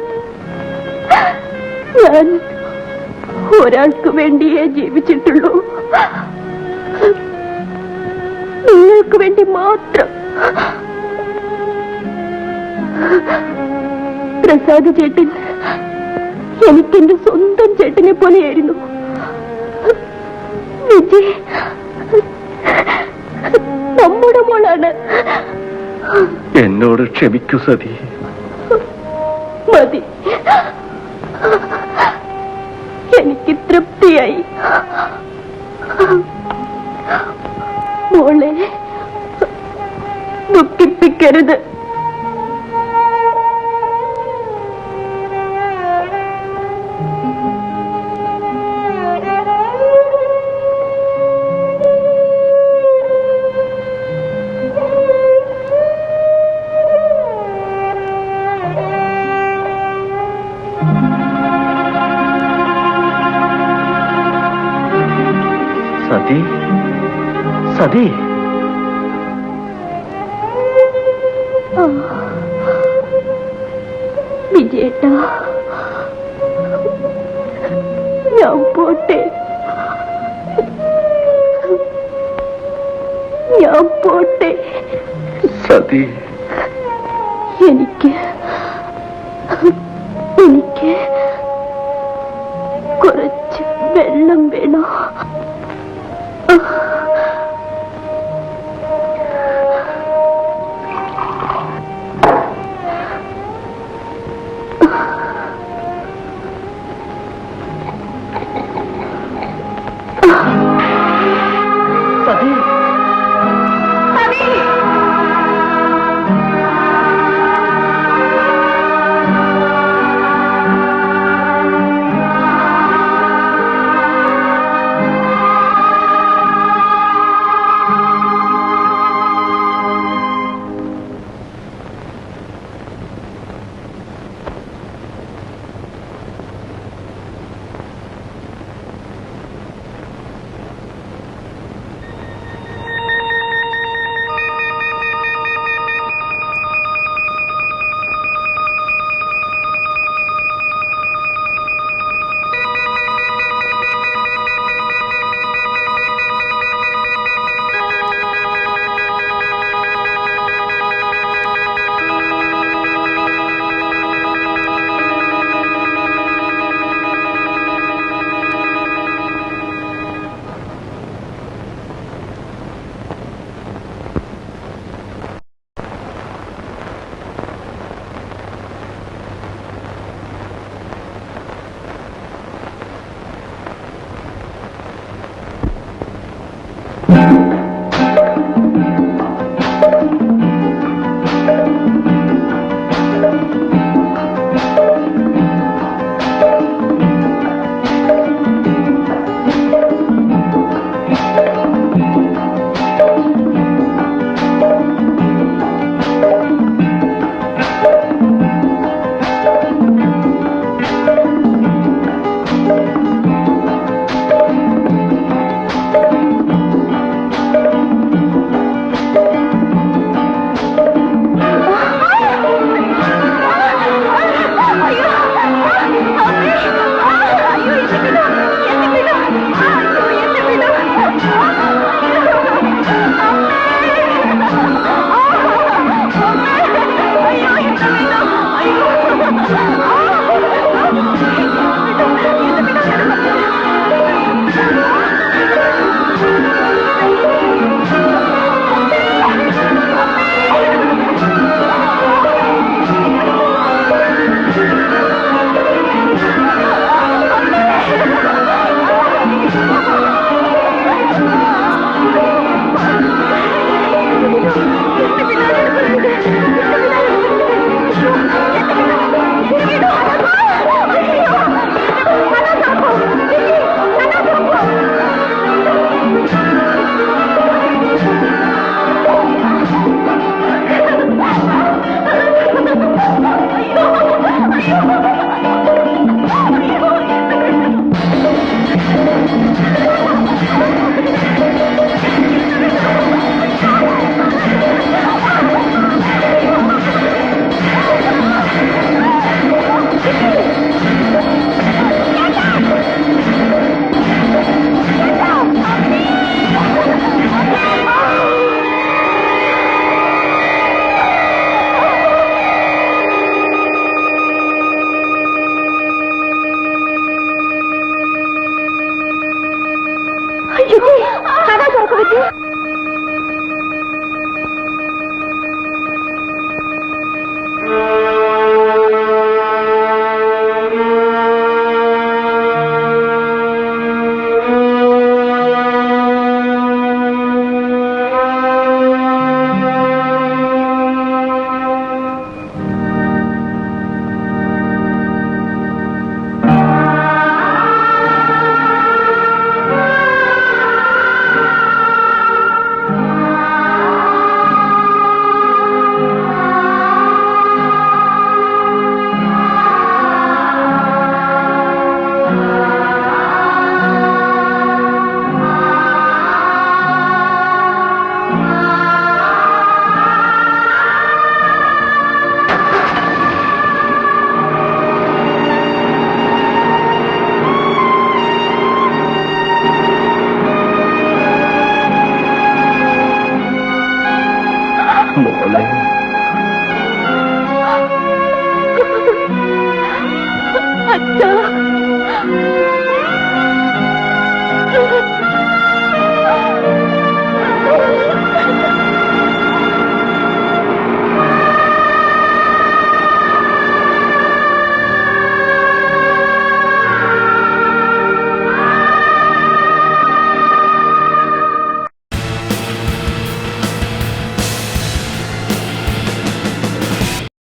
ഞാൻ ഒരാൾക്ക് വേണ്ടിയേ ജീവിച്ചിട്ടുള്ളൂ. നിങ്ങൾക്ക് വേണ്ടി മാത്രം. പ്രസാദ് ചേട്ടൻ എനിക്കെന്റെ സ്വന്തം ചേട്ടനെ പോലെയായിരുന്നു. വിജയ് നമ്മുടെ മോളാണ്. എന്നോട് ക്ഷമിക്കൂ സതി. മതി, എനിക്ക് തൃപ്തിയായി. മോളെ ദുഃഖിപ്പിക്കരുത്. സതി, സതി. വിജയേട്ടാ, ഞാൻ പോട്ടെ. ഞാൻ പോട്ടെ. സതി, എനിക്ക് കുറച്ച് വെള്ളം വേണോ? സതി.